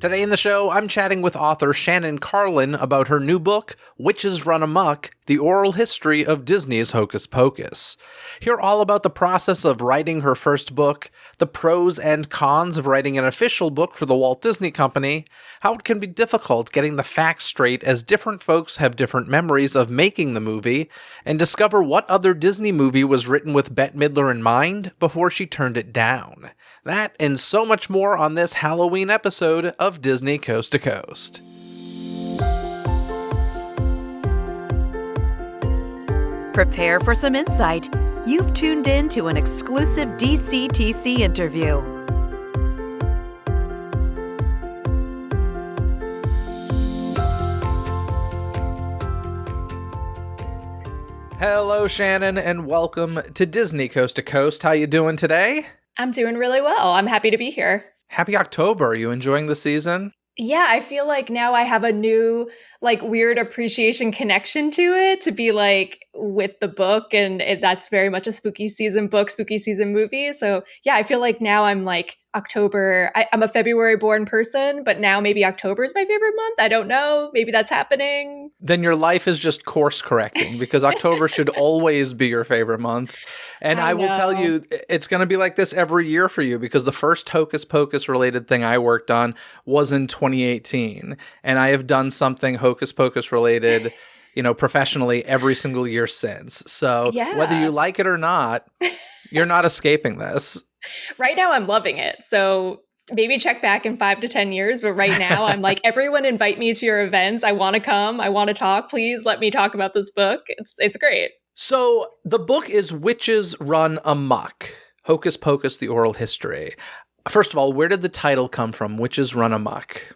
Today in the show, I'm chatting with author Shannon Carlin about her new book, Witches Run Amok, The Oral History of Disney's Hocus Pocus. Hear all about the process of writing her first book, the pros and cons of writing an official book for the Walt Disney Company, how it can be difficult getting the facts straight as different folks have different memories of making the movie, and discover what other Disney movie was written with Bette Midler in mind before she turned it down. That and so much more on this Halloween episode of Disney Coast to Coast. Prepare for some insight. You've tuned in to an exclusive DCTC interview. Hello, Shannon, and welcome to Disney Coast to Coast. How you doing today? I'm doing really well. I'm happy to be here. Happy October. Are you enjoying the season? Yeah, I feel like now I have a new, weird appreciation connection to it, to be with the book. And that's very much a spooky season book, spooky season movie. So yeah, I feel like now I'm October. I'm a February born person, but now maybe October is my favorite month. I don't know. Maybe that's happening. Then your life is just course correcting because October should always be your favorite month. And I will tell you, it's going to be like this every year for you because the first Hocus Pocus related thing I worked on was in 2018. And I have done something Hocus Pocus related, professionally every single year since. So whether you like it or not, you're not escaping this. Right now I'm loving it. So maybe check back in 5 to 10 years. But right now I'm everyone invite me to your events. I want to come. I want to talk. Please let me talk about this book. It's great. So the book is Witches Run Amok, Hocus Pocus, The Oral History. First of all, where did the title come from, Witches Run Amok?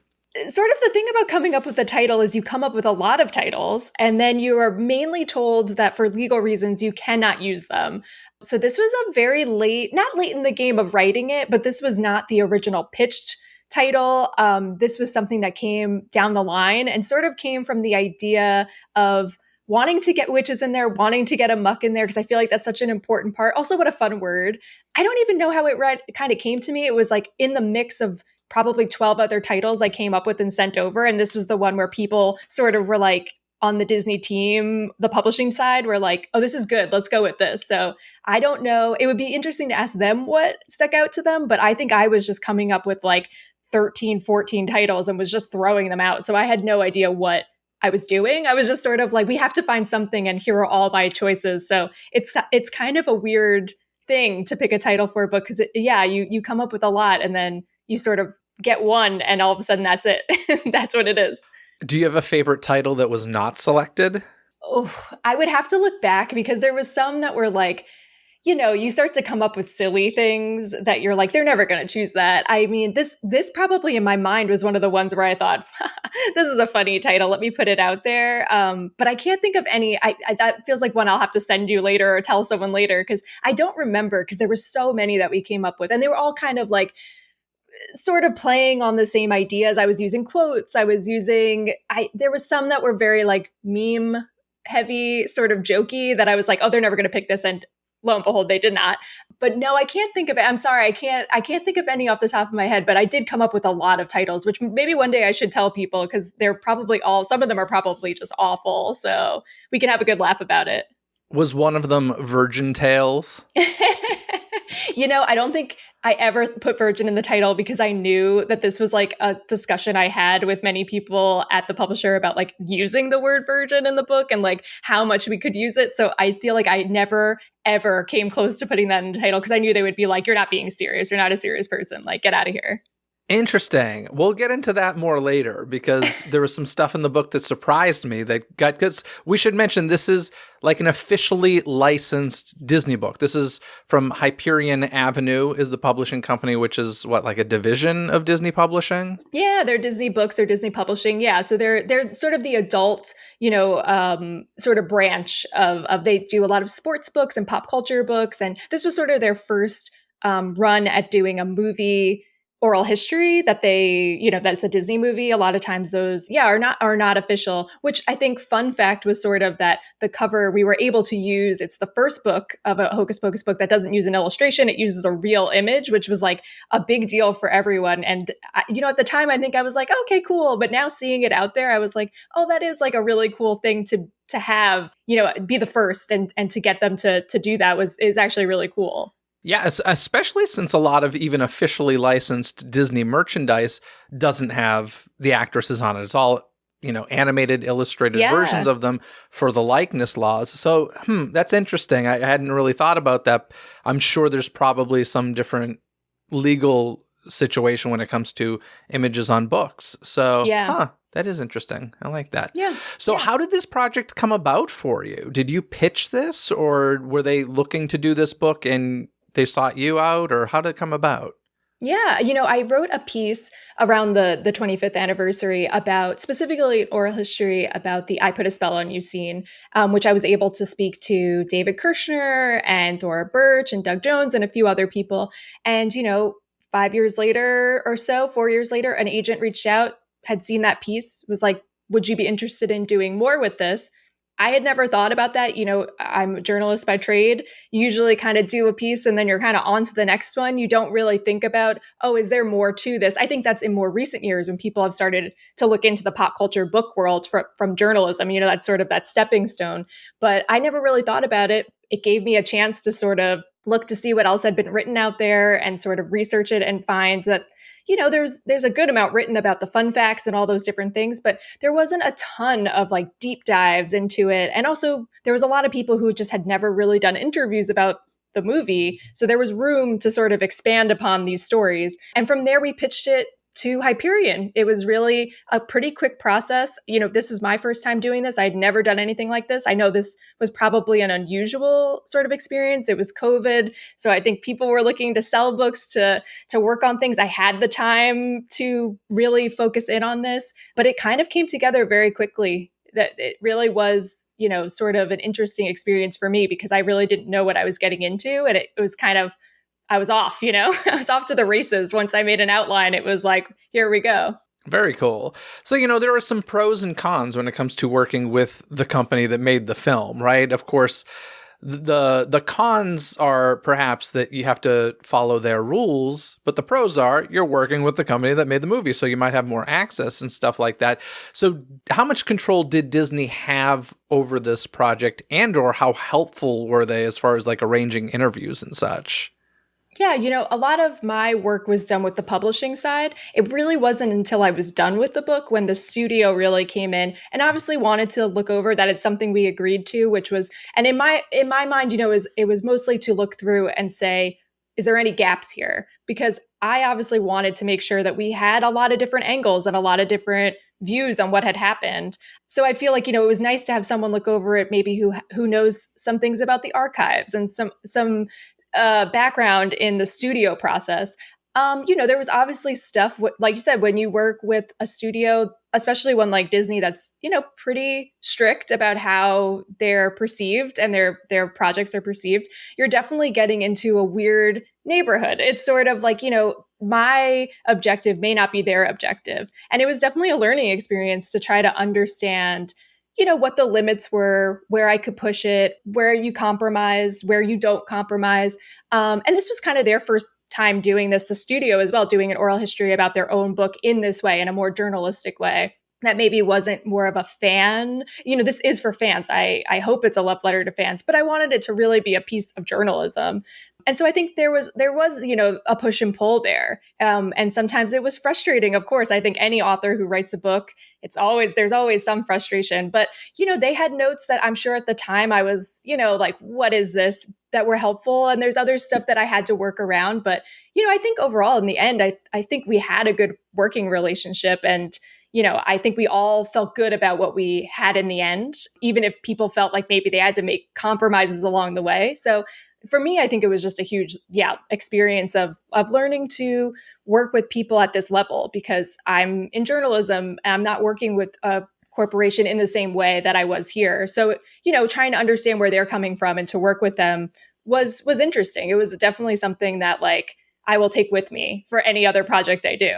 Sort of the thing about coming up with the title is you come up with a lot of titles, and then you are mainly told that for legal reasons, you cannot use them. So this was a very not late in the game of writing it, but this was not the original pitched title. This was something that came down the line and sort of came from the idea of wanting to get witches in there, wanting to get amok in there, because I feel like that's such an important part. Also, what a fun word. I don't even know how it kind of came to me. It was in the mix of probably 12 other titles I came up with and sent over. And this was the one where people sort of were on the Disney team, the publishing side, were oh, this is good. Let's go with this. So I don't know. It would be interesting to ask them what stuck out to them. But I think I was just coming up with 13, 14 titles and was just throwing them out. So I had no idea what I was doing. I was just sort of we have to find something and here are all my choices. So it's kind of a weird thing to pick a title for a book because you come up with a lot and then you sort of get one and all of a sudden that's it. That's what it is. Do you have a favorite title that was not Oh, I would have to look back because there was some that were you start to come up with silly things that you're they're never going to choose that. I mean, this probably in my mind was one of the ones where I thought, this is a funny title. Let me put it out there. But I can't think of any. That feels like one I'll have to send you later or tell someone later because I don't remember because there were so many that we came up with and they were all kind of sort of playing on the same ideas. I was using quotes. There was some that were very meme heavy, sort of jokey that I was oh, they're never going to pick this. And lo and behold, they did not. But no, I can't think of it. I'm sorry. I can't think of any off the top of my head, but I did come up with a lot of titles, which maybe one day I should tell people because they're probably some of them are probably just awful. So we can have a good laugh about it. Was one of them Virgin Tales? I don't think I ever put virgin in the title because I knew that this was a discussion I had with many people at the publisher about using the word virgin in the book and how much we could use it. So I feel I never, ever came close to putting that in the title because I knew they would be you're not being serious. You're not a serious person. Get out of here. Interesting. We'll get into that more later because there was some stuff in the book that surprised me that got good. We should mention this is an officially licensed Disney book. This is from Hyperion Avenue is the publishing company, which is a division of Disney Publishing? Yeah, they're Disney books, they're Disney Publishing. Yeah, so they're sort of the adult, sort of branch of they do a lot of sports books and pop culture books. And this was sort of their first run at doing a movie oral history that that's a Disney movie. A lot of times those, are not official, which I think fun fact was sort of that the cover we were able to use, it's the first book of a Hocus Pocus book that doesn't use an illustration. It uses a real image, which was like a big deal for everyone. And, at the time, I think I was like, okay, cool. But now seeing it out there, I was like, oh, that is like a really cool thing to have, be the first and to get them to do that is actually really cool. Yeah, especially since a lot of even officially licensed Disney merchandise doesn't have the actresses on it. It's all, animated, illustrated versions of them for the likeness laws. So, that's interesting. I hadn't really thought about that. I'm sure there's probably some different legal situation when it comes to images on books. So, that is interesting. I like that. Yeah. So how did this project come about for you? Did you pitch this, or were they looking to do this book and they sought you out, or how did it come about? Yeah, I wrote a piece around the 25th anniversary about specifically oral history about the I Put a Spell on You scene, which I was able to speak to David Kirshner and Thora Birch and Doug Jones and a few other people. And, 5 years later or so, 4 years later, an agent reached out, had seen that piece, was like, would you be interested in doing more with this? I had never thought about that. I'm a journalist by trade. You usually kind of do a piece and then you're kind of on to the next one. You don't really think about, oh, is there more to this? I think that's in more recent years when people have started to look into the pop culture book world from journalism. That's sort of that stepping stone. But I never really thought about it. It gave me a chance to sort of look to see what else had been written out there and sort of research it and find that there's a good amount written about the fun facts and all those different things, but there wasn't a ton of like deep dives into it. And also there was a lot of people who just had never really done interviews about the movie. So there was room to sort of expand upon these stories. And from there, we pitched it to Hyperion. It was really a pretty quick process. This was my first time doing this. I'd never done anything like this. I know this was probably an unusual sort of experience. It was COVID. So I think people were looking to sell books, to work on things. I had the time to really focus in on this, but it kind of came together very quickly. That it really was, sort of an interesting experience for me because I really didn't know what I was getting into. And it was kind of, I was off, I was off to the races. Once I made an outline, it was like, here we go. Very cool. So, there are some pros and cons when it comes to working with the company that made the film, right? Of course, the cons are perhaps that you have to follow their rules, but the pros are you're working with the company that made the movie, so you might have more access and stuff like that. So how much control did Disney have over this project, and or how helpful were they as far as like arranging interviews and such? Yeah, a lot of my work was done with the publishing side. It really wasn't until I was done with the book when the studio really came in and obviously wanted to look over that. It's something we agreed to, which was, and in my mind, it was mostly to look through and say, is there any gaps here? Because I obviously wanted to make sure that we had a lot of different angles and a lot of different views on what had happened. So I feel like, it was nice to have someone look over it, maybe who knows some things about the archives and some background in the studio process. There was obviously stuff, like you said, when you work with a studio, especially one like Disney, that's, pretty strict about how they're perceived and their projects are perceived, you're definitely getting into a weird neighborhood. It's sort of like, my objective may not be their objective. And it was definitely a learning experience to try to understand what the limits were, where I could push it, where you compromise, where you don't compromise. And this was kind of their first time doing this, the studio as well, doing an oral history about their own book in this way, in a more journalistic way. That maybe wasn't more of a fan. This is for fans. I hope it's a love letter to fans, but I wanted it to really be a piece of journalism. And so I think there was, a push and pull there. And sometimes it was frustrating. Of course, I think any author who writes a book, there's always some frustration, but, they had notes that I'm sure at the time I was, like, what is this, that were helpful. And there's other stuff that I had to work around. But, I think overall in the end, I think we had a good working relationship. And, I think we all felt good about what we had in the end, even if people felt like maybe they had to make compromises along the way. So for me, I think it was just a huge, experience of learning to work with people at this level, because I'm in journalism. I'm not working with a corporation in the same way that I was here. So, trying to understand where they're coming from and to work with them was interesting. It was definitely something that, like, I will take with me for any other project I do.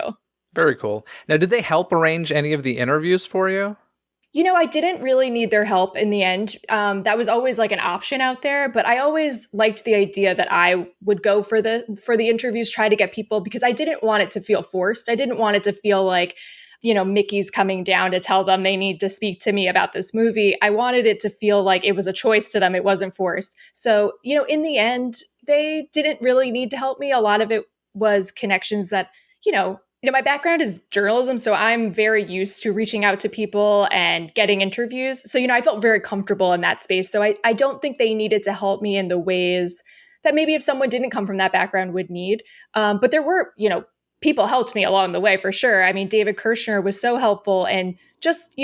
Very cool. Now, did they help arrange any of the interviews for you? I didn't really need their help in the end. That was always like an option out there, but I always liked the idea that I would go for the interviews, try to get people, because I didn't want it to feel forced. I didn't want it to feel like, Mickey's coming down to tell them they need to speak to me about this movie. I wanted it to feel like it was a choice to them. It wasn't forced. So, in the end, they didn't really need to help me. A lot of it was connections that, my background is journalism, so I'm very used to reaching out to people and getting interviews. So, I felt very comfortable in that space. So I don't think they needed to help me in the ways that maybe if someone didn't come from that background would need. But there were, people helped me along the way for sure. I mean, David Kirshner was so helpful and just,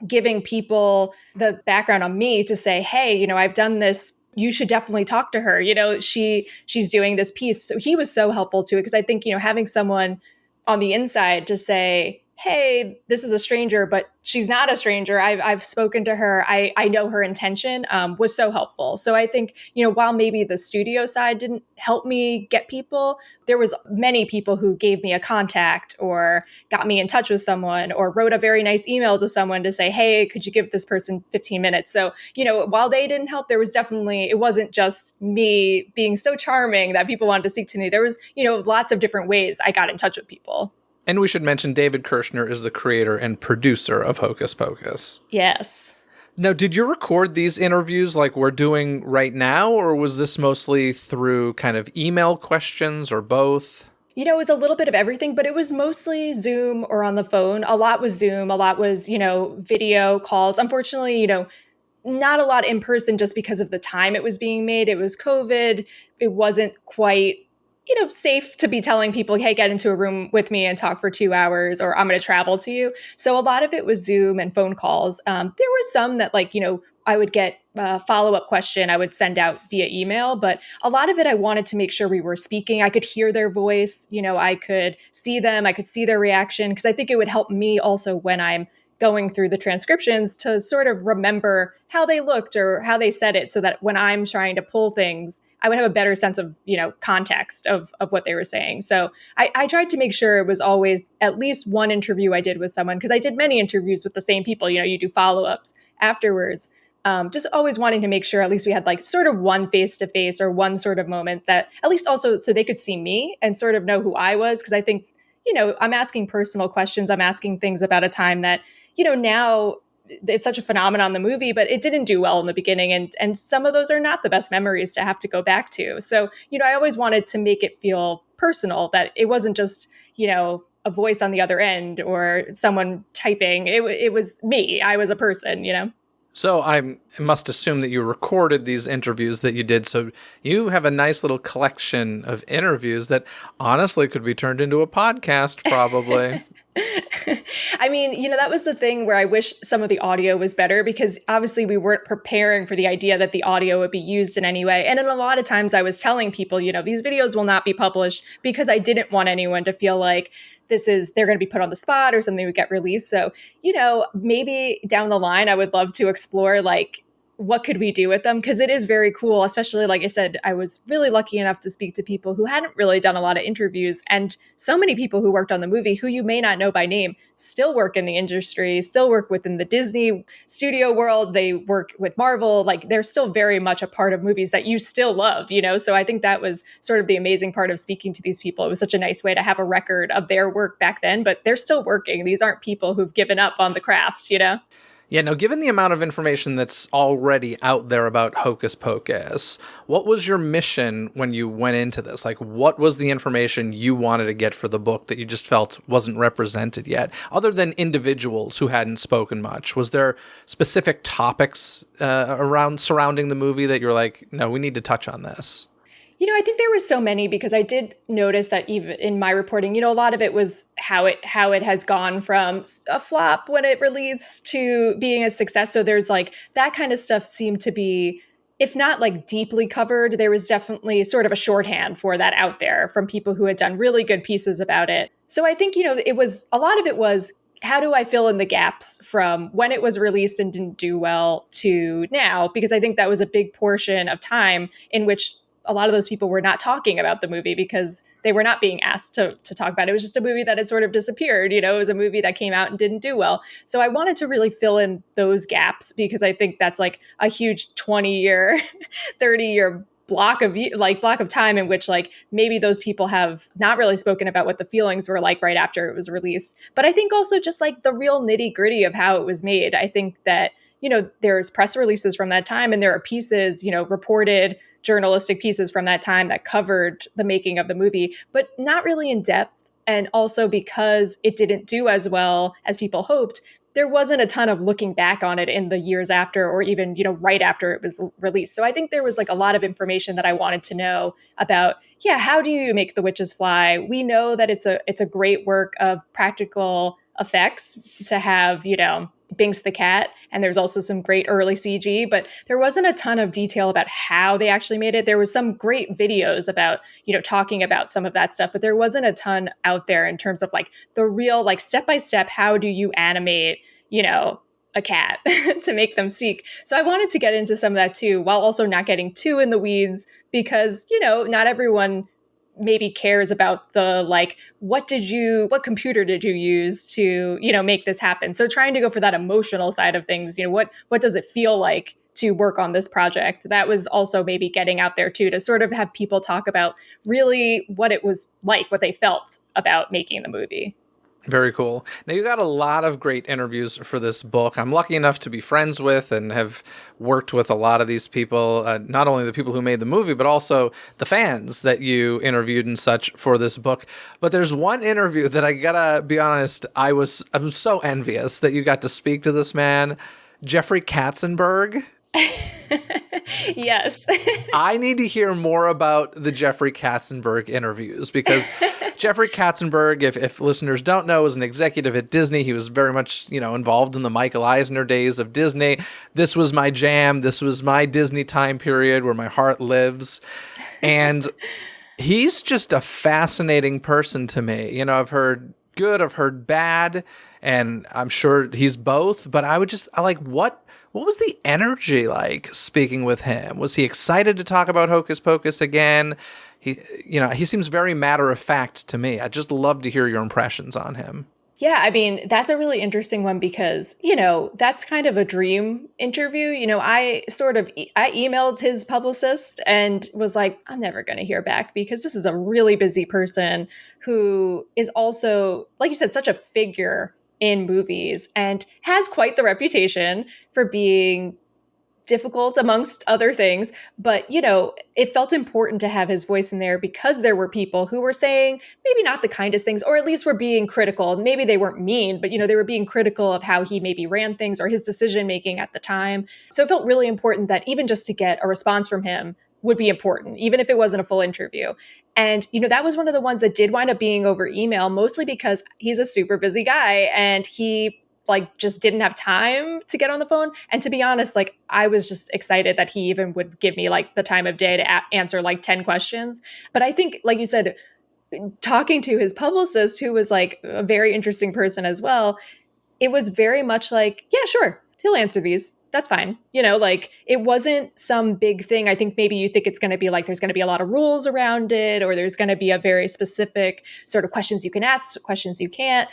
giving people the background on me to say, hey, I've done this. You should definitely talk to her. She's doing this piece. So he was so helpful too, because I think, having someone on the inside to say, hey, this is a stranger, but she's not a stranger. I've spoken to her. I know her intention, was so helpful. So I think, while maybe the studio side didn't help me get people, there was many people who gave me a contact or got me in touch with someone or wrote a very nice email to someone to say, hey, could you give this person 15 minutes? So, while they didn't help, there was definitely, it wasn't just me being so charming that people wanted to speak to me. There was, lots of different ways I got in touch with people. And we should mention David Kirshner is the creator and producer of Hocus Pocus. Yes. Now, did you record these interviews like we're doing right now, or was this mostly through kind of email questions or both? It was a little bit of everything, but it was mostly Zoom or on the phone. A lot was Zoom, a lot was, video calls. Unfortunately, not a lot in person just because of the time it was being made. It was COVID. It wasn't quite safe to be telling people, hey, get into a room with me and talk for 2 hours, or I'm going to travel to you. So a lot of it was Zoom and phone calls. There was some that I would get a follow-up question I would send out via email, but a lot of it, I wanted to make sure we were speaking. I could hear their voice, I could see them, I could see their reaction, because I think it would help me also when I'm going through the transcriptions to sort of remember how they looked or how they said it, so that when I'm trying to pull things, I would have a better sense of, context of what they were saying. So I tried to make sure it was always at least one interview I did with someone, because I did many interviews with the same people. You do follow-ups afterwards. Just always wanting to make sure at least we had like sort of one face-to-face or one sort of moment that at least also so they could see me and sort of know who I was. Because I think, I'm asking personal questions. I'm asking things about a time that, now it's such a phenomenon in the movie, but it didn't do well in the beginning. And some of those are not the best memories to have to go back to. So, I always wanted to make it feel personal, that it wasn't just, a voice on the other end or someone typing. It was me. I was a person. So I must assume that you recorded these interviews that you did. So you have a nice little collection of interviews that honestly could be turned into a podcast, probably. I mean, that was the thing where I wish some of the audio was better, because obviously we weren't preparing for the idea that the audio would be used in any way. And in a lot of times I was telling people, these videos will not be published, because I didn't want anyone to feel like they're going to be put on the spot or something would get released. So, maybe down the line, I would love to explore like, what could we do with them? Because it is very cool, especially, like I said, I was really lucky enough to speak to people who hadn't really done a lot of interviews. And so many people who worked on the movie, who you may not know by name, still work in the industry, still work within the Disney studio world. They work with Marvel. Like, they're still very much a part of movies that you still love, So I think that was sort of the amazing part of speaking to these people. It was such a nice way to have a record of their work back then, but they're still working. These aren't people who've given up on the craft, Yeah, now, given the amount of information that's already out there about Hocus Pocus, what was your mission when you went into this? Like, what was the information you wanted to get for the book that you just felt wasn't represented yet? Other than individuals who hadn't spoken much, was there specific topics surrounding the movie that you're like, no, we need to touch on this? I think there were so many, because I did notice that even in my reporting, a lot of it was how it has gone from a flop when it released to being a success. So there's like that kind of stuff seemed to be, if not like deeply covered, there was definitely sort of a shorthand for that out there from people who had done really good pieces about it. So I think, it was a lot of it was, how do I fill in the gaps from when it was released and didn't do well to now? Because I think that was a big portion of time in which a lot of those people were not talking about the movie because they were not being asked to talk about it. It was just a movie that had sort of disappeared. It was a movie that came out and didn't do well. So I wanted to really fill in those gaps because I think that's like a huge 20-year, 30-year block of time in which like maybe those people have not really spoken about what the feelings were like right after it was released. But I think also just like the real nitty-gritty of how it was made. I think that there's press releases from that time, and there are pieces, reported journalistic pieces from that time that covered the making of the movie, but not really in depth. And also because it didn't do as well as people hoped, there wasn't a ton of looking back on it in the years after, or even, right after it was released. So I think there was like a lot of information that I wanted to know about, how do you make the witches fly? We know that it's a great work of practical effects to have, Binks the cat, and there's also some great early CG, but there wasn't a ton of detail about how they actually made it. There was some great videos about, talking about some of that stuff, but there wasn't a ton out there in terms of like the real, like step by step, how do you animate, a cat to make them speak. So I wanted to get into some of that too, while also not getting too in the weeds because, not everyone maybe cares about the like what computer did you use to make this happen. So trying to go for that emotional side of things, what does it feel like to work on this project? That was also maybe getting out there too, to sort of have people talk about really what it was like, what they felt about making the movie. Very cool. Now, you got a lot of great interviews for this book. I'm lucky enough to be friends with and have worked with a lot of these people, not only the people who made the movie, but also the fans that you interviewed and such for this book. But there's one interview that I gotta be honest, I'm so envious that you got to speak to this man, Jeffrey Katzenberg. Yes. I need to hear more about the Jeffrey Katzenberg interviews because Jeffrey Katzenberg, if listeners don't know, is an executive at Disney. He was very much, involved in the Michael Eisner days of Disney. This was my jam. This was my Disney time period where my heart lives. And he's just a fascinating person to me. I've heard good, I've heard bad, and I'm sure he's both. But I like, what was the energy like speaking with him? Was he excited to talk about Hocus Pocus again? He seems very matter of fact to me. I'd just love to hear your impressions on him. Yeah, I mean, that's a really interesting one because, that's kind of a dream interview. I emailed his publicist and was like, I'm never going to hear back because this is a really busy person who is also, like you said, such a figure in movies and has quite the reputation for being difficult amongst other things. But, it felt important to have his voice in there because there were people who were saying maybe not the kindest things, or at least were being critical. Maybe they weren't mean, but, they were being critical of how he maybe ran things or his decision making at the time. So it felt really important that even just to get a response from him would be important, even if it wasn't a full interview. And, that was one of the ones that did wind up being over email, mostly because he's a super busy guy and he just didn't have time to get on the phone. And to be honest, I was just excited that he even would give me the time of day to answer 10 questions. But I think, like you said, talking to his publicist, who was a very interesting person as well, it was very much yeah, sure, he'll answer these. That's fine. It wasn't some big thing. I think maybe you think it's going to be there's going to be a lot of rules around it, or there's going to be a very specific sort of questions you can ask, questions you can't,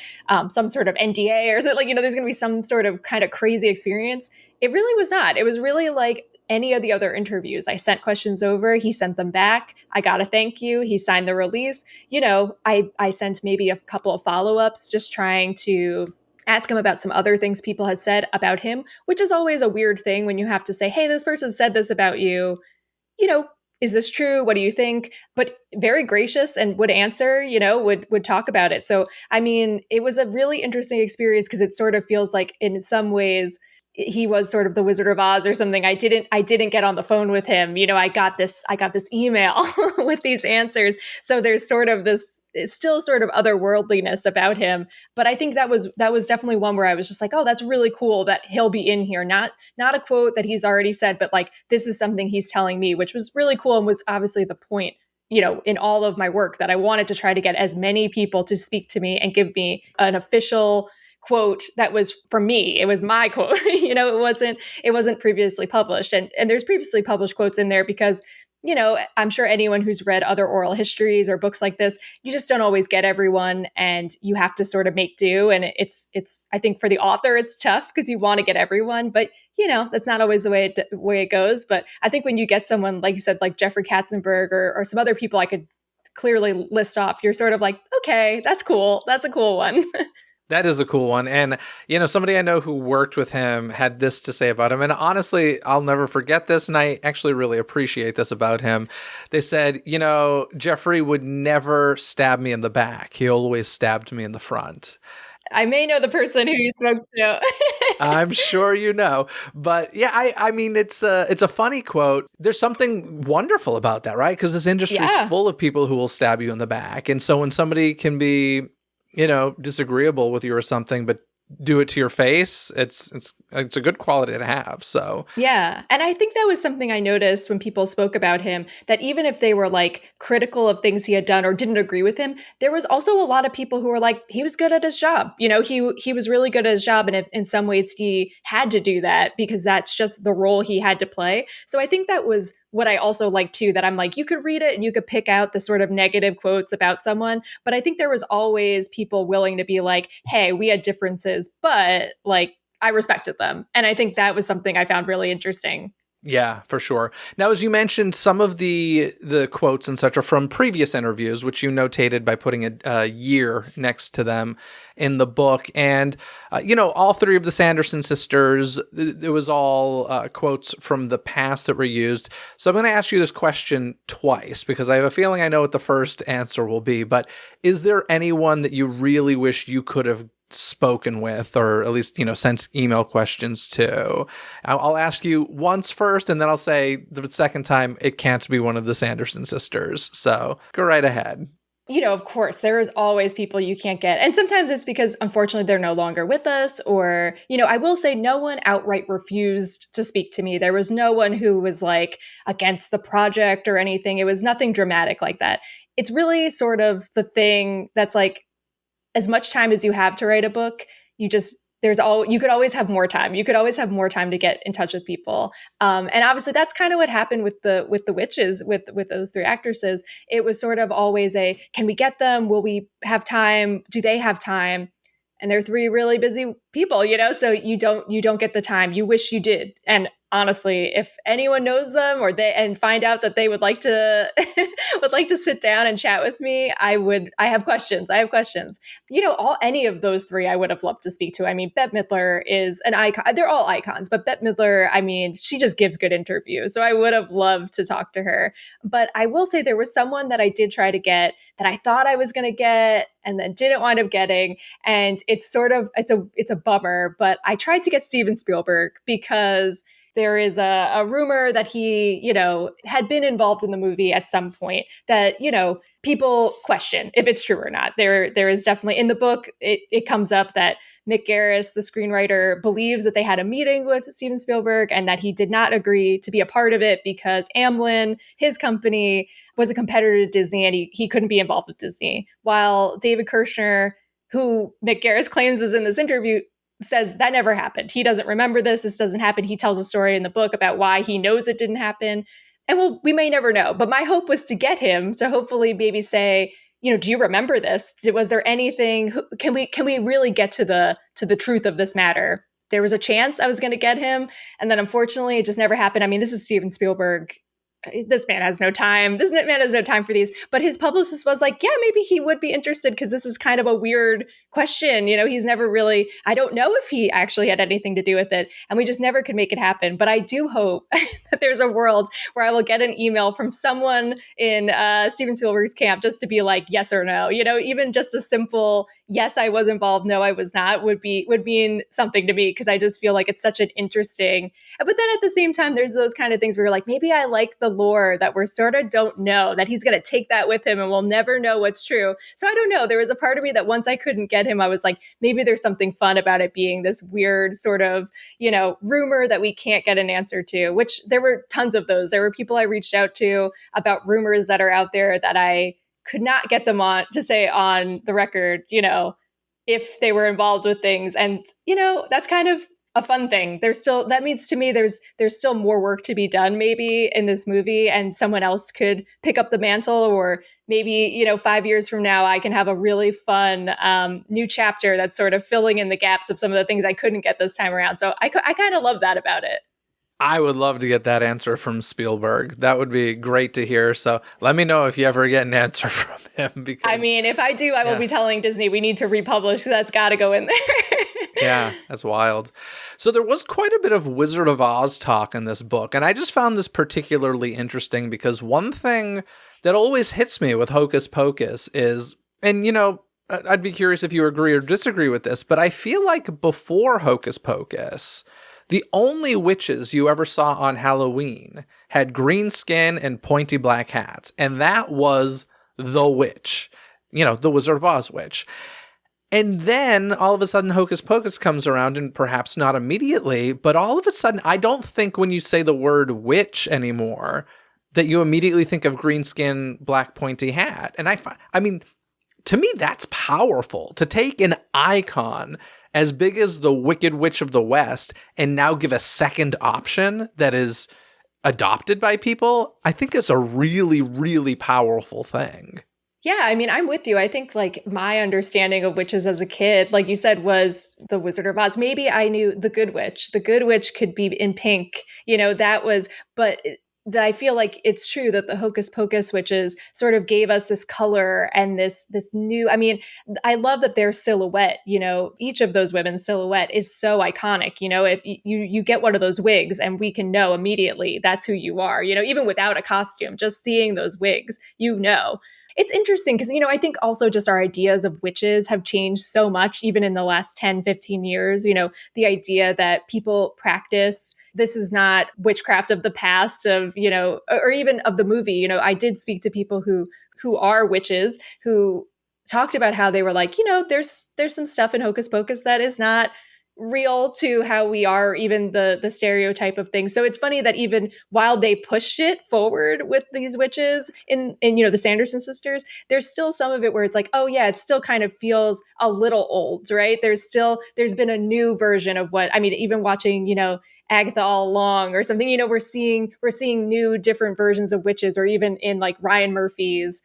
some sort of NDA, or is it there's going to be some sort of kind of crazy experience. It really was not. It was really like any of the other interviews. I sent questions over, he sent them back. I got a thank you. He signed the release. I sent maybe a couple of follow-ups just trying to ask him about some other things people had said about him, which is always a weird thing when you have to say, hey, this person said this about you. Is this true? What do you think? But very gracious and would answer, would talk about it. So, I mean, it was a really interesting experience because it sort of feels like in some ways he was sort of the Wizard of Oz or something. I didn't get on the phone with him. I got this email with these answers. So there's sort of this still sort of otherworldliness about him. But I think that was definitely one where I was just like, oh, that's really cool that he'll be in here. Not a quote that he's already said, but this is something he's telling me, which was really cool and was obviously the point, in all of my work, that I wanted to try to get as many people to speak to me and give me an official quote that was for me. It was my quote. It wasn't previously published. And there's previously published quotes in there because I'm sure anyone who's read other oral histories or books like this, you just don't always get everyone, and you have to sort of make do. And I think for the author, it's tough because you want to get everyone, but that's not always the way it goes. But I think when you get someone, like you said, like Jeffrey Katzenberg or some other people I could clearly list off, you're sort of like, okay, that's cool. That's a cool one. That is a cool one. And, somebody I know who worked with him had this to say about him. And honestly, I'll never forget this. And I actually really appreciate this about him. They said, Jeffrey would never stab me in the back. He always stabbed me in the front. I may know the person who you spoke to. I'm sure you know. But yeah, I mean, it's a funny quote. There's something wonderful about that, right? Because this industry is full of people who will stab you in the back. And so when somebody can be disagreeable with you or something, but do it to your face, it's a good quality to have. So yeah. And I think that was something I noticed when people spoke about him, that even if they were like critical of things he had done or didn't agree with him, there was also a lot of people who were like, he was good at his job. He was really good at his job. And if, in some ways he had to do that because that's just the role he had to play. So I think that was what I also like too, that I'm like, you could read it and you could pick out the sort of negative quotes about someone. But I think there was always people willing to be like, hey, we had differences, but like, I respected them. And I think that was something I found really interesting. Yeah, for sure. Now, as you mentioned, some of the quotes and such are from previous interviews, which you notated by putting a year next to them in the book. And, all three of the Sanderson sisters, it was all quotes from the past that were used. So I'm going to ask you this question twice because I have a feeling I know what the first answer will be. But is there anyone that you really wish you could have spoken with, or at least, sent email questions to? I'll ask you once first, and then I'll say the second time it can't be one of the Sanderson sisters. So go right ahead. Of course, there is always people you can't get. And sometimes it's because, unfortunately, they're no longer with us. Or, I will say no one outright refused to speak to me. There was no one who was like against the project or anything. It was nothing dramatic like that. It's really sort of the thing that's like, as much time as you have to write a book, you could always have more time. You could always have more time to get in touch with people. And obviously that's kind of what happened with the witches, with those three actresses. It was sort of always can we get them? Will we have time? Do they have time? And they're three really busy people, so you don't get the time. You wish you did. And honestly, if anyone knows them and find out that they would like to would like to sit down and chat with me, I have questions. Any of those three I would have loved to speak to. I mean, Bette Midler is an icon. They're all icons, but Bette Midler, I mean, she just gives good interviews. So I would have loved to talk to her. But I will say there was someone that I did try to get that I thought I was going to get and then didn't wind up getting. And it's a bummer, but I tried to get Steven Spielberg because there is a rumor that he, had been involved in the movie at some point that, people question if it's true or not. There is definitely in the book, it comes up that Mick Garris, the screenwriter, believes that they had a meeting with Steven Spielberg and that he did not agree to be a part of it because Amblin, his company, was a competitor to Disney and he couldn't be involved with Disney. While David Kirshner, who Mick Garris claims was in this interview, says that never happened. He doesn't remember this. This doesn't happen. He tells a story in the book about why he knows it didn't happen. And we may never know. But my hope was to get him to hopefully maybe say, do you remember this? Was there anything? Can we really get to the truth of this matter? There was a chance I was going to get him, and then unfortunately, it just never happened. I mean, this is Steven Spielberg. This man has no time. This man has no time for these. But his publicist was like, yeah, maybe he would be interested because this is kind of a weird question. He's never really, I don't know if he actually had anything to do with it. And we just never could make it happen. But I do hope that there's a world where I will get an email from someone in Steven Spielberg's camp just to be like, yes or no. Even just a simple, yes, I was involved, no, I was not, would mean something to me because I just feel like it's such an interesting. But then at the same time, there's those kind of things where you're like, maybe I like the lore that we're sort of don't know, that he's going to take that with him and we'll never know what's true. So I don't know. There was a part of me that once I couldn't get him, I was like, maybe there's something fun about it being this weird sort of, rumor that we can't get an answer to, which there were tons of those. There were people I reached out to about rumors that are out there that I could not get them on to say on the record, if they were involved with things. And, that's kind of a fun thing. That means to me there's still more work to be done maybe in this movie, and someone else could pick up the mantle, or maybe 5 years from now I can have a really fun new chapter that's sort of filling in the gaps of some of the things I couldn't get this time around. So I kind of love that about it. I would love to get that answer from Spielberg. That would be great to hear. So let me know if you ever get an answer from him. Because I mean, if I do, I will be telling Disney we need to republish. That's got to go in there. Yeah, that's wild. So there was quite a bit of Wizard of Oz talk in this book, and I just found this particularly interesting because one thing that always hits me with Hocus Pocus is, and I'd be curious if you agree or disagree with this, but I feel like before Hocus Pocus, the only witches you ever saw on Halloween had green skin and pointy black hats, and that was the witch, the Wizard of Oz witch. And then all of a sudden Hocus Pocus comes around, and perhaps not immediately, but all of a sudden, I don't think when you say the word witch anymore that you immediately think of green skin, black pointy hat. And I mean, to me, that's powerful to take an icon as big as the Wicked Witch of the West and now give a second option that is adopted by people. I think is a really, really powerful thing. Yeah, I mean, I'm with you. I think like my understanding of witches as a kid, like you said, was the Wizard of Oz. Maybe I knew the Good Witch. The Good Witch could be in pink. But I feel like it's true that the Hocus Pocus witches sort of gave us this color and this new. I mean, I love that their silhouette. Each of those women's silhouette is so iconic. If you get one of those wigs, and we can know immediately that's who you are. Even without a costume, just seeing those wigs, It's interesting because, I think also just our ideas of witches have changed so much, even in the last 10, 15 years. The idea that people practice, this is not witchcraft of the past or even of the movie. I did speak to people who are witches who talked about how they were like, there's some stuff in Hocus Pocus that is not real to how we are, even the stereotype of things. So it's funny that even while they pushed it forward with these witches in the Sanderson sisters, there's still some of it where it's like, oh yeah, it still kind of feels a little old, right? There's been a new version of even watching, Agatha All Along or something, we're seeing new different versions of witches, or even in like Ryan Murphy's,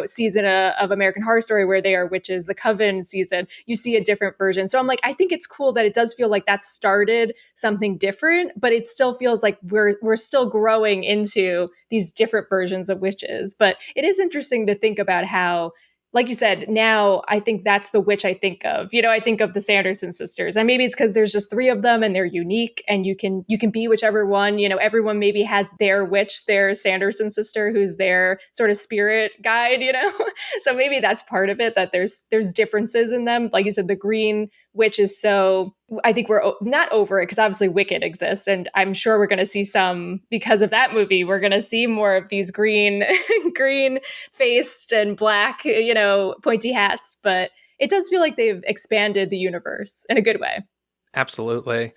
season of American Horror Story where they are witches, the Coven season, you see a different version. So I'm like, I think it's cool that it does feel like that started something different, but it still feels like we're still growing into these different versions of witches. But it is interesting to think about how, like you said, now I think that's the witch I think of. I think of the Sanderson sisters. And maybe it's because there's just three of them and they're unique and you can be whichever one. Everyone maybe has their witch, their Sanderson sister, who's their sort of spirit guide, So maybe that's part of it, that there's differences in them. Like you said, the green witch is so, I think we're not over it because obviously Wicked exists. And I'm sure we're going to see some, because of that movie, we're going to see more of these green faced and black, pointy hats. But it does feel like they've expanded the universe in a good way. Absolutely.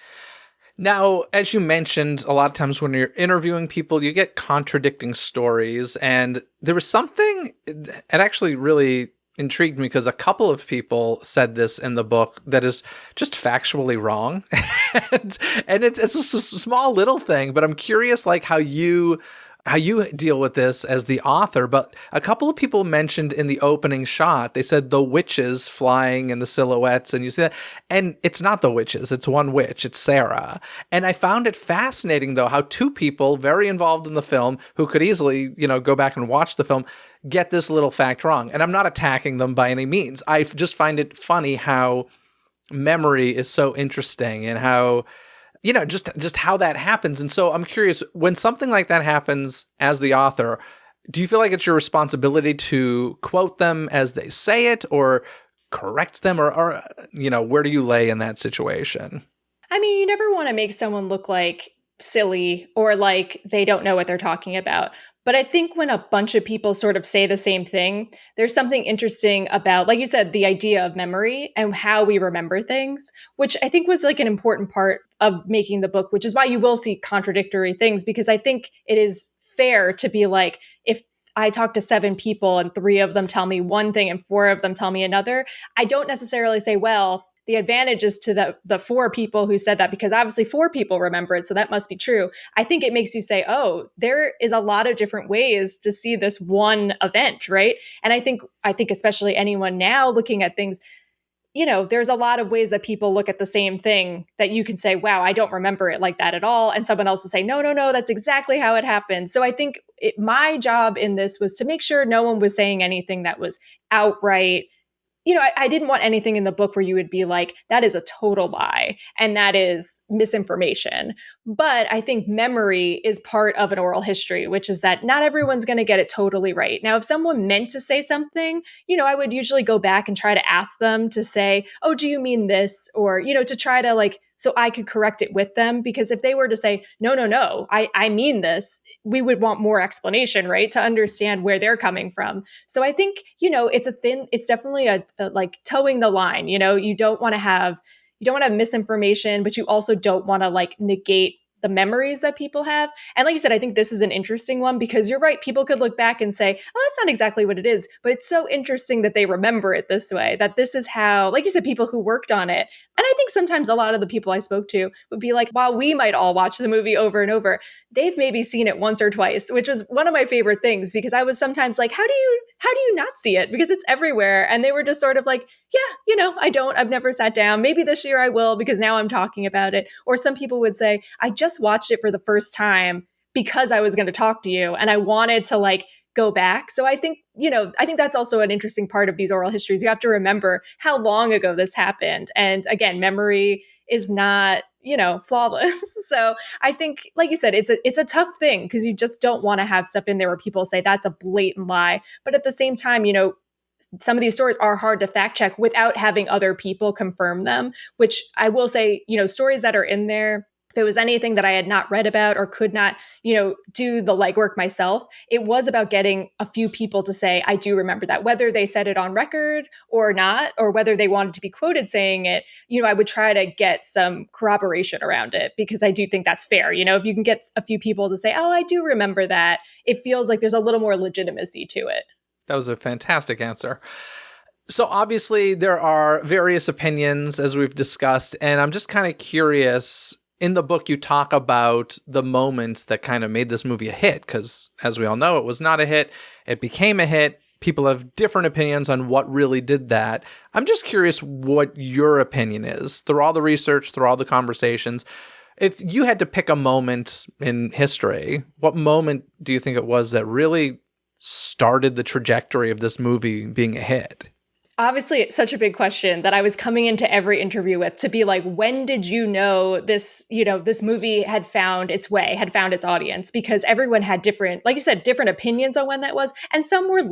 Now, as you mentioned, a lot of times when you're interviewing people, you get contradicting stories. And there was something that actually really intrigued me because a couple of people said this in the book that is just factually wrong. and it's a small little thing, but I'm curious like how you deal with this as the author. But a couple of people mentioned in the opening shot, they said the witches flying in the silhouettes, and you see that. And it's not the witches, it's one witch, it's Sarah. And I found it fascinating, though, how two people very involved in the film who could easily, go back and watch the film, get this little fact wrong. And I'm not attacking them by any means. I just find it funny how memory is so interesting and how, just how that happens. And so I'm curious, when something like that happens as the author, do you feel like it's your responsibility to quote them as they say it or correct them or where do you lay in that situation? I mean, you never want to make someone look like silly or like they don't know what they're talking about. But I think when a bunch of people sort of say the same thing, there's something interesting about, like you said, the idea of memory and how we remember things, which I think was like an important part of making the book, which is why you will see contradictory things, because I think it is fair to be like, if I talk to 7 people and 3 of them tell me one thing and 4 of them tell me another, I don't necessarily say, well, the advantage is to the 4 people who said that, because obviously 4 people remember it, so that must be true. I think it makes you say, oh, there is a lot of different ways to see this one event, right? And I think especially anyone now looking at things, there's a lot of ways that people look at the same thing that you can say, wow, I don't remember it like that at all. And someone else will say, no, no, no, that's exactly how it happened. So I think my job in this was to make sure no one was saying anything that was outright. I didn't want anything in the book where you would be like, that is a total lie and that is misinformation. But I think memory is part of an oral history, which is that not everyone's going to get it totally right. Now, if someone meant to say something, I would usually go back and try to ask them to say, oh, do you mean this? Or, to try to so I could correct it with them. Because if they were to say, no, no, no, I mean this, we would want more explanation, right? To understand where they're coming from. So I think, it's definitely a like towing the line. You don't want to have misinformation, but you also don't want to negate the memories that people have. And like you said, I think this is an interesting one because you're right. People could look back and say, oh, that's not exactly what it is. But it's so interesting that they remember it this way, that this is how, like you said, people who worked on it. And I think sometimes a lot of the people I spoke to would be like, while we might all watch the movie over and over, they've maybe seen it once or twice, which was one of my favorite things, because I was sometimes like, how do you not see it? Because it's everywhere. And they were just sort of like, yeah, I've never sat down. Maybe this year I will, because now I'm talking about it. Or some people would say, I just watched it for the first time because I was going to talk to you and I wanted to go back. So I think that's also an interesting part of these oral histories. You have to remember how long ago this happened. And again, memory is not, flawless. So I think, like you said, it's a tough thing because you just don't want to have stuff in there where people say that's a blatant lie. But at the same time, some of these stories are hard to fact check without having other people confirm them, which I will say, stories that are in there, if it was anything that I had not read about or could not, do the legwork myself, it was about getting a few people to say, I do remember that, whether they said it on record or not, or whether they wanted to be quoted saying it, I would try to get some corroboration around it because I do think that's fair. If you can get a few people to say, oh, I do remember that, it feels like there's a little more legitimacy to it. That was a fantastic answer. So obviously there are various opinions as we've discussed, and I'm just kind of curious, in the book you talk about the moments that kind of made this movie a hit, because as we all know, it was not a hit. It became a hit. People have different opinions on what really did that. I'm just curious what your opinion is through all the research, through all the conversations. If you had to pick a moment in history, what moment do you think it was that really started the trajectory of this movie being a hit? Obviously, it's such a big question that I was coming into every interview with to be like, when did you know this, this movie had found its way, had found its audience? Because everyone had different, like you said, different opinions on when that was. And some were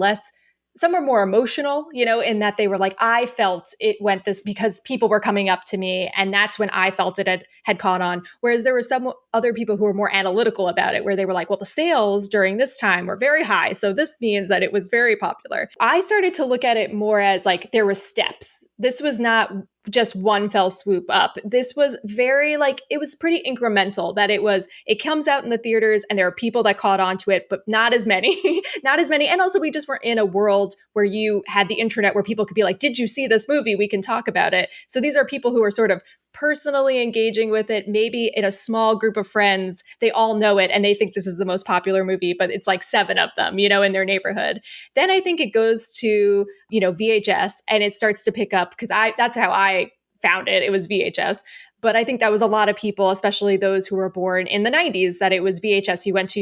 more emotional, in that they were like, I felt it went this because people were coming up to me. And that's when I felt it had caught on. Whereas there were some other people who were more analytical about it, where they were like, well, the sales during this time were very high. So this means that it was very popular. I started to look at it more as like there were steps. This was not just one fell swoop up. This was very it was pretty incremental, that it comes out in the theaters and there are people that caught on to it, but not as many, not as many. And also we just were in a world where you had the internet where people could be like, did you see this movie? We can talk about it. So these are people who are sort of personally engaging with it, maybe in a small group of friends. They all know it and they think this is the most popular movie, but it's like 7 of them, in their neighborhood. Then I think it goes to, VHS, and it starts to pick up because that's how I found it. It was VHS. But I think that was a lot of people, especially those who were born in the 90s, that it was VHS. You went to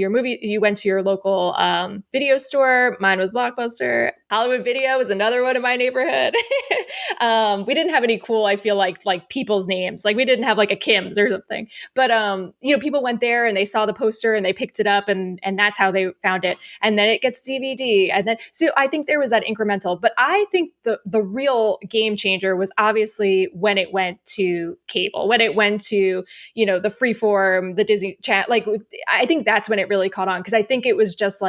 your local video store. Mine was Blockbuster. Hollywood Video was another one in my neighborhood. We didn't have any cool, I feel like people's names. Like we didn't have like a Kim's or something. But, people went there and they saw the poster and they picked it up and that's how they found it. And then it gets DVD. And then, so I think there was that incremental. But I think the real game changer was obviously when it went to cable, when it went to, the Freeform, the Disney Channel. I think that's when it really caught on, because I think it was just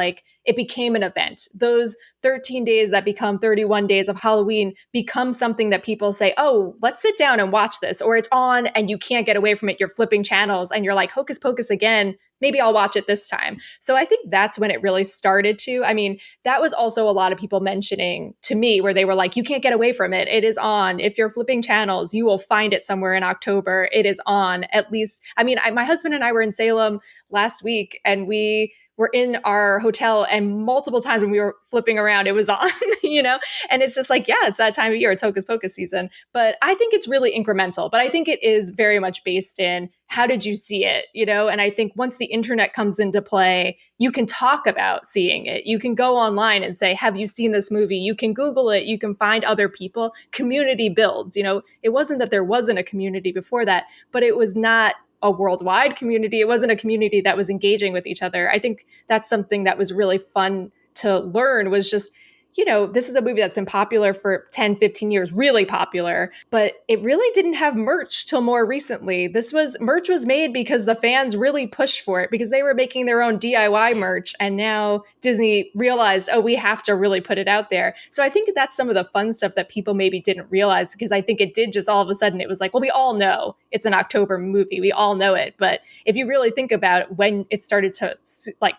it became an event. Those 13 days that become 31 days of Halloween become something that people say, oh, let's sit down and watch this, or it's on and you can't get away from it. You're flipping channels and you're like, Hocus Pocus again. maybe I'll watch it this time. So I think that's when it really started to. I mean, that was also a lot of people mentioning to me where they were like, you can't get away from it. It is on. If you're flipping channels, you will find it somewhere in October. It is on at least. I mean, my husband and I were in Salem last week and we were in our hotel and multiple times when we were flipping around, it was on, you know? And it's just like, yeah, it's that time of year. It's Hocus Pocus season. But I think it's really incremental. But I think it is very much based in how did you see it, you know? And I think once the internet comes into play, you can talk about seeing it. You can go online and say, have you seen this movie? You can Google it. You can find other people. Community builds, you know? It wasn't that there wasn't a community before that, but it was not a worldwide community. It wasn't a community that was engaging with each other. I think that's something that was really fun to learn was just, you know, this is a movie that's been popular for 10, 15 years, really popular, but it really didn't have merch till more recently. Merch was made because the fans really pushed for it because they were making their own DIY merch. And now Disney realized, oh, we have to really put it out there. So I think that's some of the fun stuff that people maybe didn't realize because I think it did just all of a sudden, it was like, well, we all know it's an October movie. We all know it. But if you really think about it, when it started to like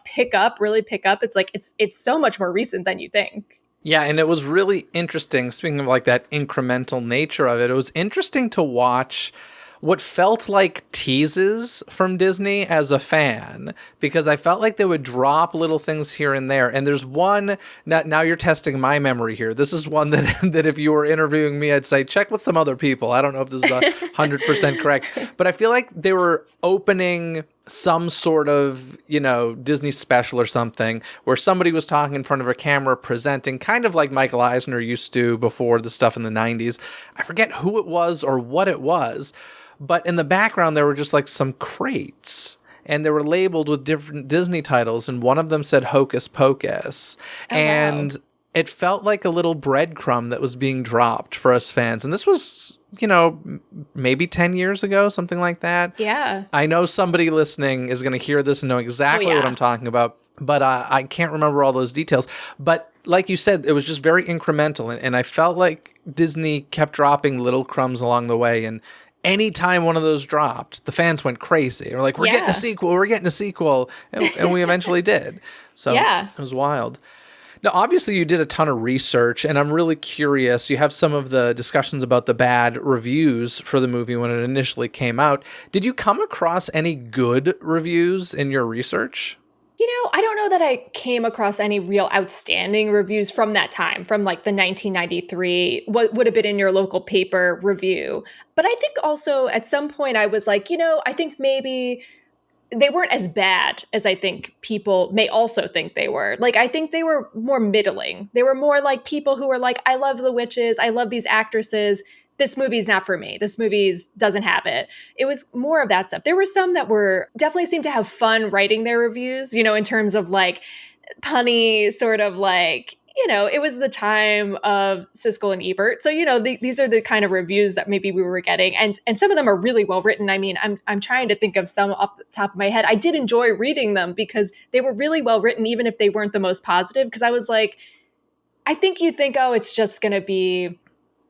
really pick up, it's like, it's so much more recent than you think. Yeah, and it was really interesting, speaking of like that incremental nature of it, it was interesting to watch what felt like teases from Disney as a fan, because I felt like they would drop little things here and there. And there's one, now you're testing my memory here. This is one that, that if you were interviewing me, I'd say, check with some other people. I don't know if this is 100% correct, but I feel like they were opening some sort of, you know, Disney special or something where somebody was talking in front of a camera presenting kind of like Michael Eisner used to before the stuff in the 90s. I forget who it was or what it was, but in the background there were just like some crates and they were labeled with different Disney titles and one of them said Hocus Pocus. Oh, and wow. It felt like a little breadcrumb that was being dropped for us fans. And this was, you know, maybe 10 years ago, something like that. Yeah. I know somebody listening is going to hear this and know exactly what I'm talking about, but I can't remember all those details. But like you said, it was just very incremental. And I felt like Disney kept dropping little crumbs along the way. And anytime one of those dropped, the fans went crazy. They were like, we're getting a sequel, we're getting a sequel. And we eventually did. So it was wild. Now, obviously, you did a ton of research, and I'm really curious. You have some of the discussions about the bad reviews for the movie when it initially came out. Did you come across any good reviews in your research? You know, I don't know that I came across any real outstanding reviews from that time, from like the 1993, what would have been in your local paper review. But I think also at some point I was like, you know, I think maybe they weren't as bad as I think people may also think they were. Like, I think they were more middling. They were more like people who were like, I love the witches. I love these actresses. This movie's not for me. This movie's doesn't have it. It was more of that stuff. There were some that were definitely seemed to have fun writing their reviews, you know, in terms of like punny sort of like, you know, it was the time of Siskel and Ebert. So, you know, these are the kind of reviews that maybe we were getting. And some of them are really well written. I mean, I'm trying to think of some off the top of my head. I did enjoy reading them because they were really well written, even if they weren't the most positive. Because I was like, I think you think, oh, it's just going to be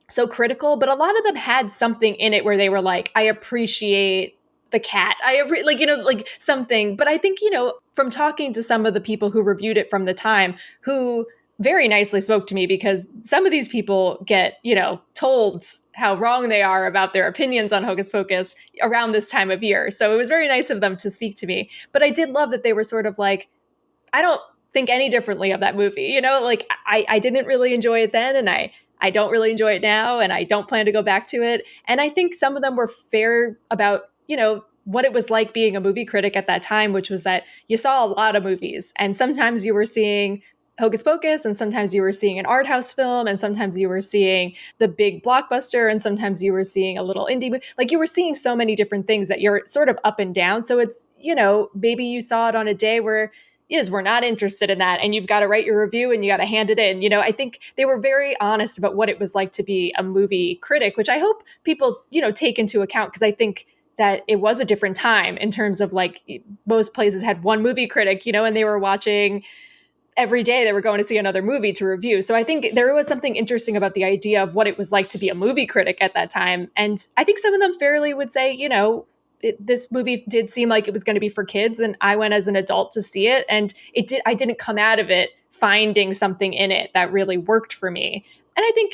so critical. But a lot of them had something in it where they were like, I appreciate the cat. Like, you know, like something. But I think, you know, from talking to some of the people who reviewed it from the time who very nicely spoke to me, because some of these people get, you know, told how wrong they are about their opinions on Hocus Pocus around this time of year. So it was very nice of them to speak to me. But I did love that they were sort of like, I don't think any differently of that movie. You know, like I didn't really enjoy it then, and I don't really enjoy it now, and I don't plan to go back to it. And I think some of them were fair about, you know, what it was like being a movie critic at that time, which was that you saw a lot of movies, and sometimes you were seeing Hocus Pocus, and sometimes you were seeing an art house film, and sometimes you were seeing the big blockbuster, and sometimes you were seeing a little indie movie. Like, you were seeing so many different things that you're sort of up and down. So it's, you know, maybe you saw it on a day where, yes, we're not interested in that, and you've got to write your review and you got to hand it in. You know, I think they were very honest about what it was like to be a movie critic, which I hope people, you know, take into account, because I think that it was a different time in terms of like most places had one movie critic, you know, and they were watching every day, they were going to see another movie to review. So I think there was something interesting about the idea of what it was like to be a movie critic at that time. And I think some of them fairly would say, you know, this movie did seem like it was going to be for kids, and I went as an adult to see it, and I didn't come out of it finding something in it that really worked for me. And I think,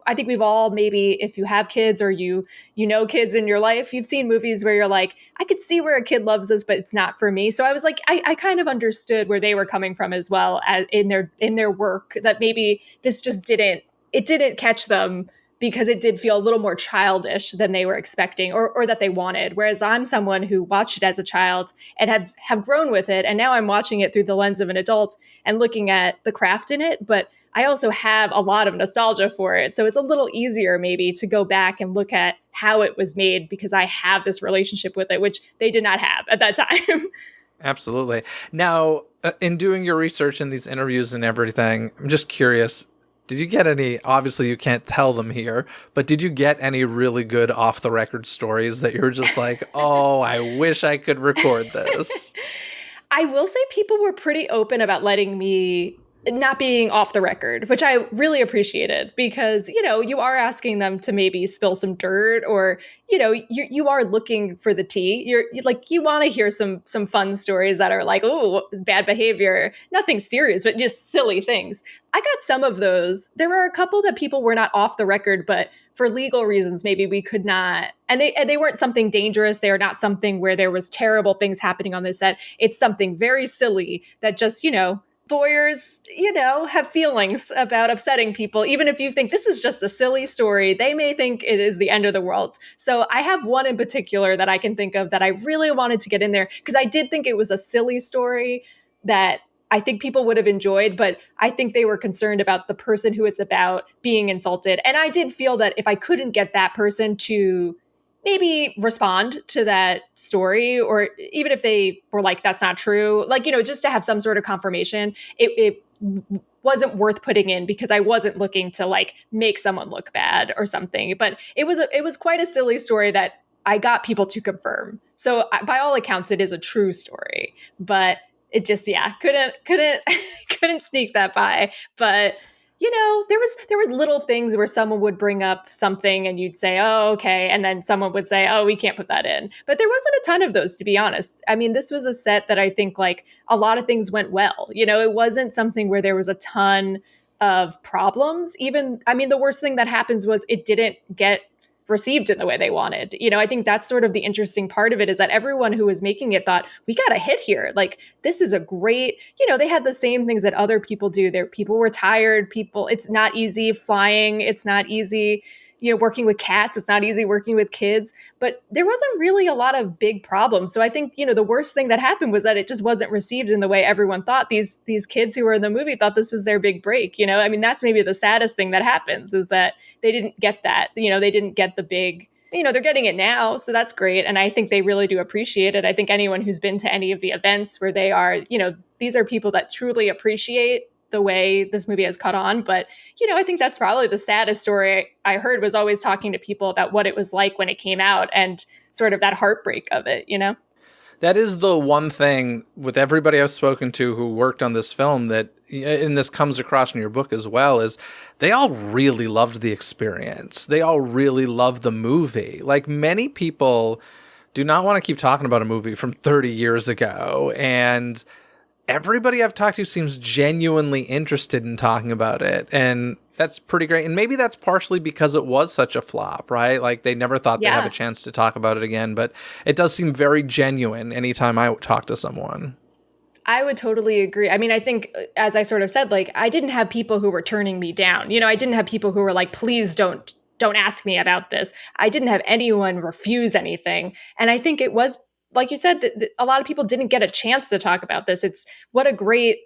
I think we've all, maybe if you have kids or you know kids in your life, you've seen movies where you're like, I could see where a kid loves this, but it's not for me. So I was like, I kind of understood where they were coming from as well, as in their work, that maybe this just didn't catch them because it did feel a little more childish than they were expecting, or that they wanted. Whereas I'm someone who watched it as a child and have grown with it, and now I'm watching it through the lens of an adult and looking at the craft in it. But I also have a lot of nostalgia for it. So it's a little easier maybe to go back and look at how it was made, because I have this relationship with it, which they did not have at that time. Absolutely. Now, in doing your research and these interviews and everything, I'm just curious, did you get any, obviously you can't tell them here, but did you get any really good off the record stories that you were just like, oh, I wish I could record this? I will say people were pretty open about letting me not being off the record, which I really appreciated, because, you are asking them to maybe spill some dirt, or, you are looking for the tea. You're like, you want to hear some fun stories that are like, oh, bad behavior, nothing serious, but just silly things. I got some of those. There were a couple that people were not off the record, but for legal reasons, maybe we could not. And they weren't something dangerous. They are not something where there was terrible things happening on the set. It's something very silly that just, lawyers, have feelings about upsetting people. Even if you think this is just a silly story, they may think it is the end of the world. So I have one in particular that I can think of that I really wanted to get in there, because I did think it was a silly story that I think people would have enjoyed, but I think they were concerned about the person who it's about being insulted. And I did feel that if I couldn't get that person to maybe respond to that story, or even if they were like, that's not true, like, just to have some sort of confirmation, it wasn't worth putting in, because I wasn't looking to like make someone look bad or something. But it was quite a silly story that I got people to confirm. So by all accounts, it is a true story, but it just, couldn't couldn't sneak that by. But there was little things where someone would bring up something and you'd say, oh, okay. And then someone would say, oh, we can't put that in. But there wasn't a ton of those, to be honest. I mean, this was a set that I think like a lot of things went well. It wasn't something where there was a ton of problems. Even, I mean, the worst thing that happens was it didn't get received in the way they wanted. I think that's sort of the interesting part of it, is that everyone who was making it thought, we got a hit here. Like, this is a great, they had the same things that other people do. People were tired. It's not easy flying. It's not easy, working with cats. It's not easy working with kids, but there wasn't really a lot of big problems. So I think, the worst thing that happened was that it just wasn't received in the way everyone thought. These kids who were in the movie thought this was their big break. I mean, that's maybe the saddest thing that happens, is that they didn't get that, they didn't get the big, they're getting it now. So that's great. And I think they really do appreciate it. I think anyone who's been to any of the events where they are, these are people that truly appreciate the way this movie has caught on. But, I think that's probably the saddest story I heard, was always talking to people about what it was like when it came out, and sort of that heartbreak of it, That is the one thing with everybody I've spoken to who worked on this film that, and this comes across in your book as well, is they all really loved the experience. They all really loved the movie. Like, many people do not want to keep talking about a movie from 30 years ago. And everybody I've talked to seems genuinely interested in talking about it. And that's pretty great. And maybe that's partially because it was such a flop, right? Like, they never thought they'd have a chance to talk about it again. But it does seem very genuine anytime I talk to someone. I would totally agree. I mean, I think, as I sort of said, like, I didn't have people who were turning me down. I didn't have people who were like, please don't ask me about this. I didn't have anyone refuse anything. And I think it was, like you said, that a lot of people didn't get a chance to talk about this. It's what a great,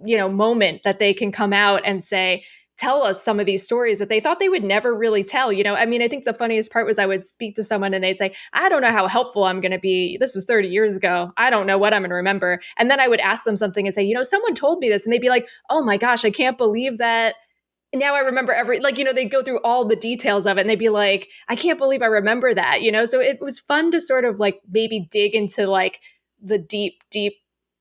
moment that they can come out and say, tell us some of these stories that they thought they would never really tell. I mean, I think the funniest part was I would speak to someone and they'd say, I don't know how helpful I'm going to be. This was 30 years ago. I don't know what I'm going to remember. And then I would ask them something and say, someone told me this. And they'd be like, oh my gosh, I can't believe that. Now I remember they'd go through all the details of it and they'd be like, I can't believe I remember that, So it was fun to sort of like maybe dig into like the deep, deep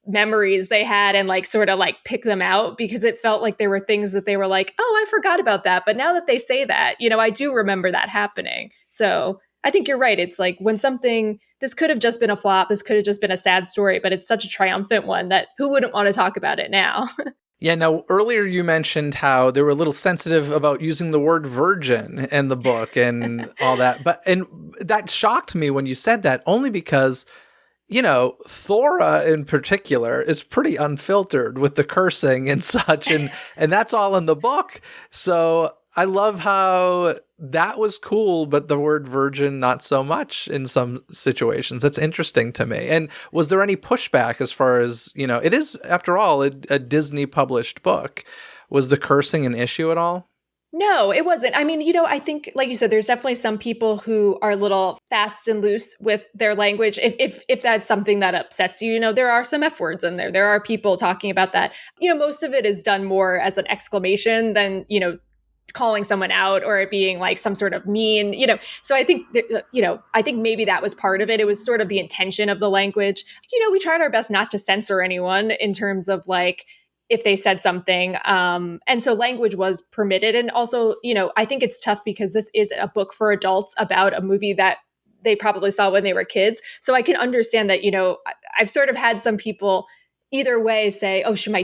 memories they had and like sort of like pick them out, because it felt like there were things that they were like, oh, I forgot about that. But now that they say that, I do remember that happening. So I think you're right. It's like when something this could have just been a flop. This could have just been a sad story, but it's such a triumphant one that who wouldn't want to talk about it now? Yeah, now earlier you mentioned how they were a little sensitive about using the word virgin in the book and all that. And that shocked me when you said that, only because, Thora in particular is pretty unfiltered with the cursing and such, and that's all in the book. So I love how that was cool, but the word virgin, not so much in some situations. That's interesting to me. And was there any pushback as far as, it is, after all, a Disney published book. Was the cursing an issue at all? No, it wasn't. I mean, I think, like you said, there's definitely some people who are a little fast and loose with their language. If that's something that upsets you, there are some F words in there. There are people talking about that. Most of it is done more as an exclamation than, calling someone out or it being like some sort of mean, So I think, I think maybe that was part of it. It was sort of the intention of the language. We tried our best not to censor anyone in terms of like, if they said something. And so language was permitted. And also, I think it's tough because this is a book for adults about a movie that they probably saw when they were kids. So I can understand that, I've sort of had some people either way say, oh, should my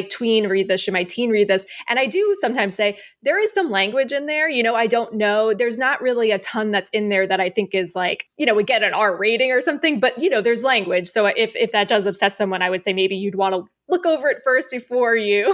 tween read this? Should my teen read this? And I do sometimes say, there is some language in there. I don't know. There's not really a ton that's in there that I think is like, would get an R rating or something, but there's language. So if that does upset someone, I would say maybe you'd want to look over it first before you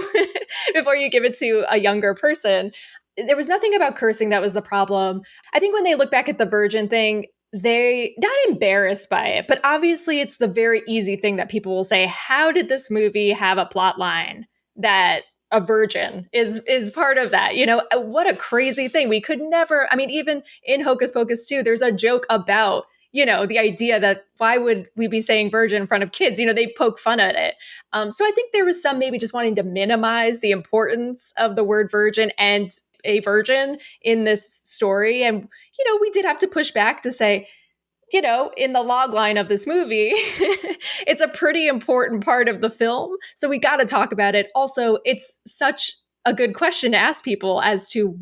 give it to a younger person. There was nothing about cursing that was the problem. I think when they look back at the virgin thing, they not embarrassed by it, but obviously it's the very easy thing that people will say, how did this movie have a plot line that a virgin is part of that? What a crazy thing. We could never, I mean, even in Hocus Pocus 2, there's a joke about, the idea that why would we be saying virgin in front of kids? They poke fun at it. So I think there was some maybe just wanting to minimize the importance of the word virgin and a virgin in this story. And, we did have to push back to say, in the log line of this movie, it's a pretty important part of the film. So we got to talk about it. Also, it's such a good question to ask people as to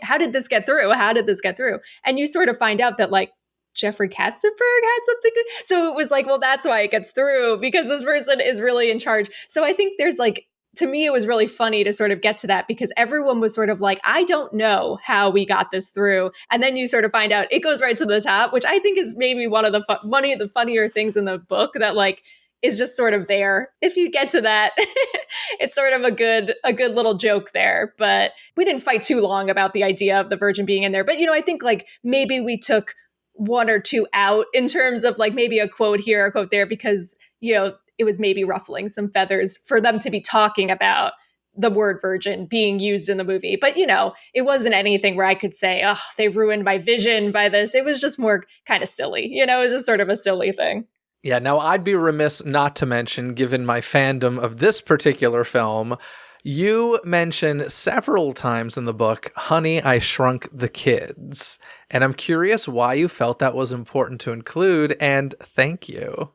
how did this get through? How did this get through? And you sort of find out that like Jeffrey Katzenberg had something to, so it was like, well, that's why it gets through, because this person is really in charge. So I think there's like, to me, it was really funny to sort of get to that because everyone was sort of like, I don't know how we got this through. And then you sort of find out it goes right to the top, which I think is maybe one of the funnier things in the book that like is just sort of there. If you get to that, it's sort of a good little joke there. But we didn't fight too long about the idea of the virgin being in there. But, I think like maybe we took one or two out in terms of like maybe a quote here, a quote there, because, it was maybe ruffling some feathers for them to be talking about the word virgin being used in the movie. But, it wasn't anything where I could say, oh, they ruined my vision by this. It was just more kind of silly. It was just sort of a silly thing. Yeah, now I'd be remiss not to mention, given my fandom of this particular film, you mention several times in the book, Honey, I Shrunk the Kids. And I'm curious why you felt that was important to include, and thank you.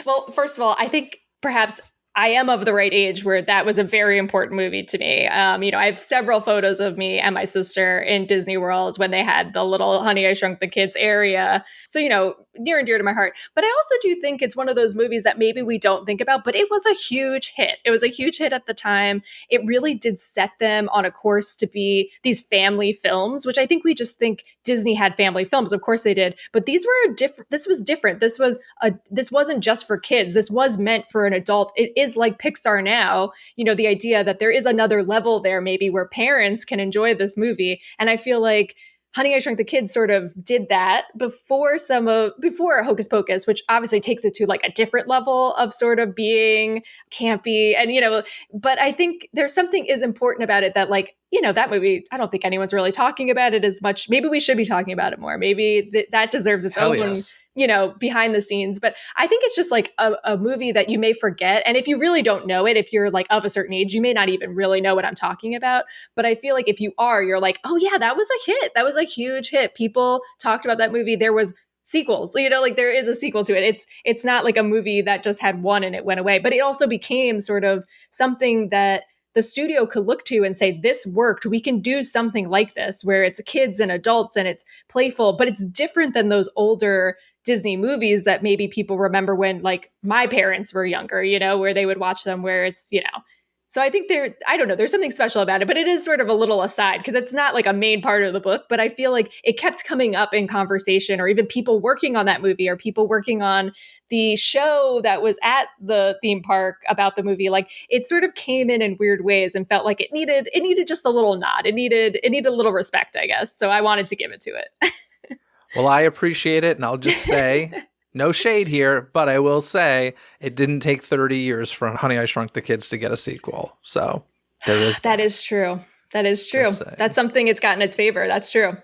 Well, first of all, I think perhaps I am of the right age where that was a very important movie to me. I have several photos of me and my sister in Disney World when they had the little Honey, I Shrunk the Kids area. So, near and dear to my heart. But I also do think it's one of those movies that maybe we don't think about, but it was a huge hit. It was a huge hit at the time. It really did set them on a course to be these family films, which I think we just think Disney had family films. Of course they did. But these were different. This was different. This wasn't just for kids. This was meant for an adult. It is like Pixar now, the idea that there is another level there maybe where parents can enjoy this movie. And I feel like Honey, I Shrunk the Kids sort of did that before Hocus Pocus, which obviously takes it to like a different level of sort of being campy. And, but I think there's something is important about it that like, that movie, I don't think anyone's really talking about it as much. Maybe we should be talking about it more. Maybe that deserves its own, yes. Behind the scenes. But I think it's just like a movie that you may forget. And if you really don't know it, if you're like of a certain age, you may not even really know what I'm talking about. But I feel like if you are, you're like, oh yeah, that was a hit. That was a huge hit. People talked about that movie. There was sequels, like there is a sequel to it. It's not like a movie that just had one and it went away, but it also became sort of something that the studio could look to and say, this worked. We can do something like this where it's kids and adults and it's playful, but it's different than those older Disney movies that maybe people remember when like my parents were younger, where they would watch them, where it's. So I think I don't know, there's something special about it, but it is sort of a little aside because it's not like a main part of the book, but I feel like it kept coming up in conversation, or even people working on that movie or people working on the show that was at the theme park about the movie. Like it sort of came in weird ways and felt like it needed just a little nod. It needed a little respect, I guess. So I wanted to give it to it. Well, I appreciate it, and I'll just say, no shade here, but I will say it didn't take 30 years for Honey, I Shrunk the Kids to get a sequel. So there is that. That is true. That is true. That's something it's gotten its favor. That's true.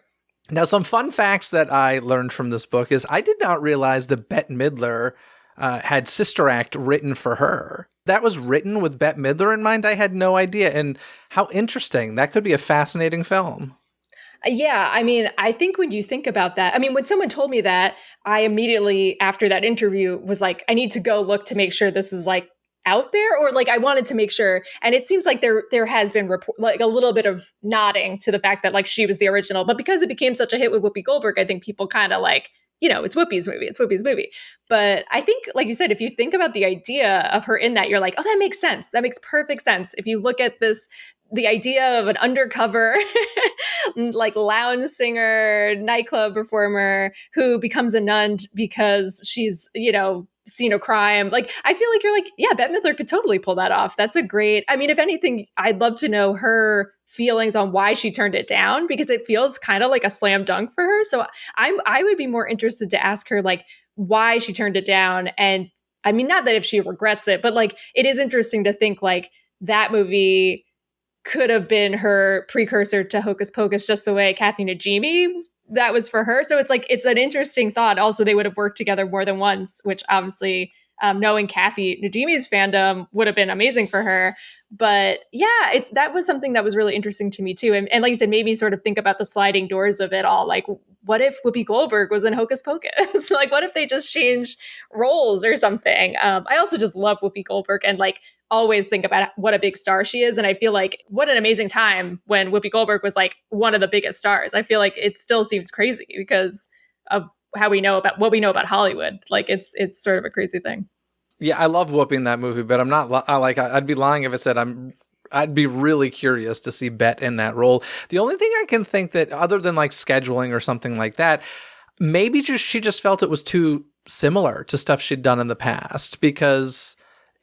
Now, some fun facts that I learned from this book is I did not realize that Bette Midler had Sister Act written for her. That was written with Bette Midler in mind? I had no idea. And how interesting. That could be a fascinating film. Yeah, I mean, I think when you think about that, I mean, when someone told me that, I immediately, after that interview, was like, I need to go look to make sure this is like out there, or like I wanted to make sure. And it seems like there has been like a little bit of nodding to the fact that like she was the original, but because it became such a hit with Whoopi Goldberg, I think people kind of like, it's Whoopi's movie. It's Whoopi's movie. But I think, like you said, if you think about the idea of her in that, you're like, oh, that makes sense. That makes perfect sense. If you look at the idea of an undercover, like lounge singer, nightclub performer who becomes a nun because she's, seen a crime. Like, I feel like you're like, yeah, Bette Midler could totally pull that off. That's a great, I mean, if anything, I'd love to know her feelings on why she turned it down, because it feels kind of like a slam dunk for her. So I would be more interested to ask her like why she turned it down. And I mean, not that if she regrets it, but like, it is interesting to think like that movie could have been her precursor to Hocus Pocus, just the way Kathy Najimy, that was for her. So it's like, it's an interesting thought. Also, they would have worked together more than once, which obviously knowing Kathy Najimy's fandom would have been amazing for her. But yeah, that was something that was really interesting to me too. And like you said, made me sort of think about the sliding doors of it all. Like, what if Whoopi Goldberg was in Hocus Pocus? Like, what if they just changed roles or something? I also just love Whoopi Goldberg and like always think about what a big star she is. And I feel like what an amazing time when Whoopi Goldberg was like one of the biggest stars. I feel like it still seems crazy because of how we know about what we know about Hollywood. Like it's sort of a crazy thing. Yeah, I love Whoopi in that movie, but I'm not I'd be lying if I said I'd be really curious to see Bette in that role. The only thing I can think that, other than like scheduling or something like that, maybe she just felt it was too similar to stuff she'd done in the past, because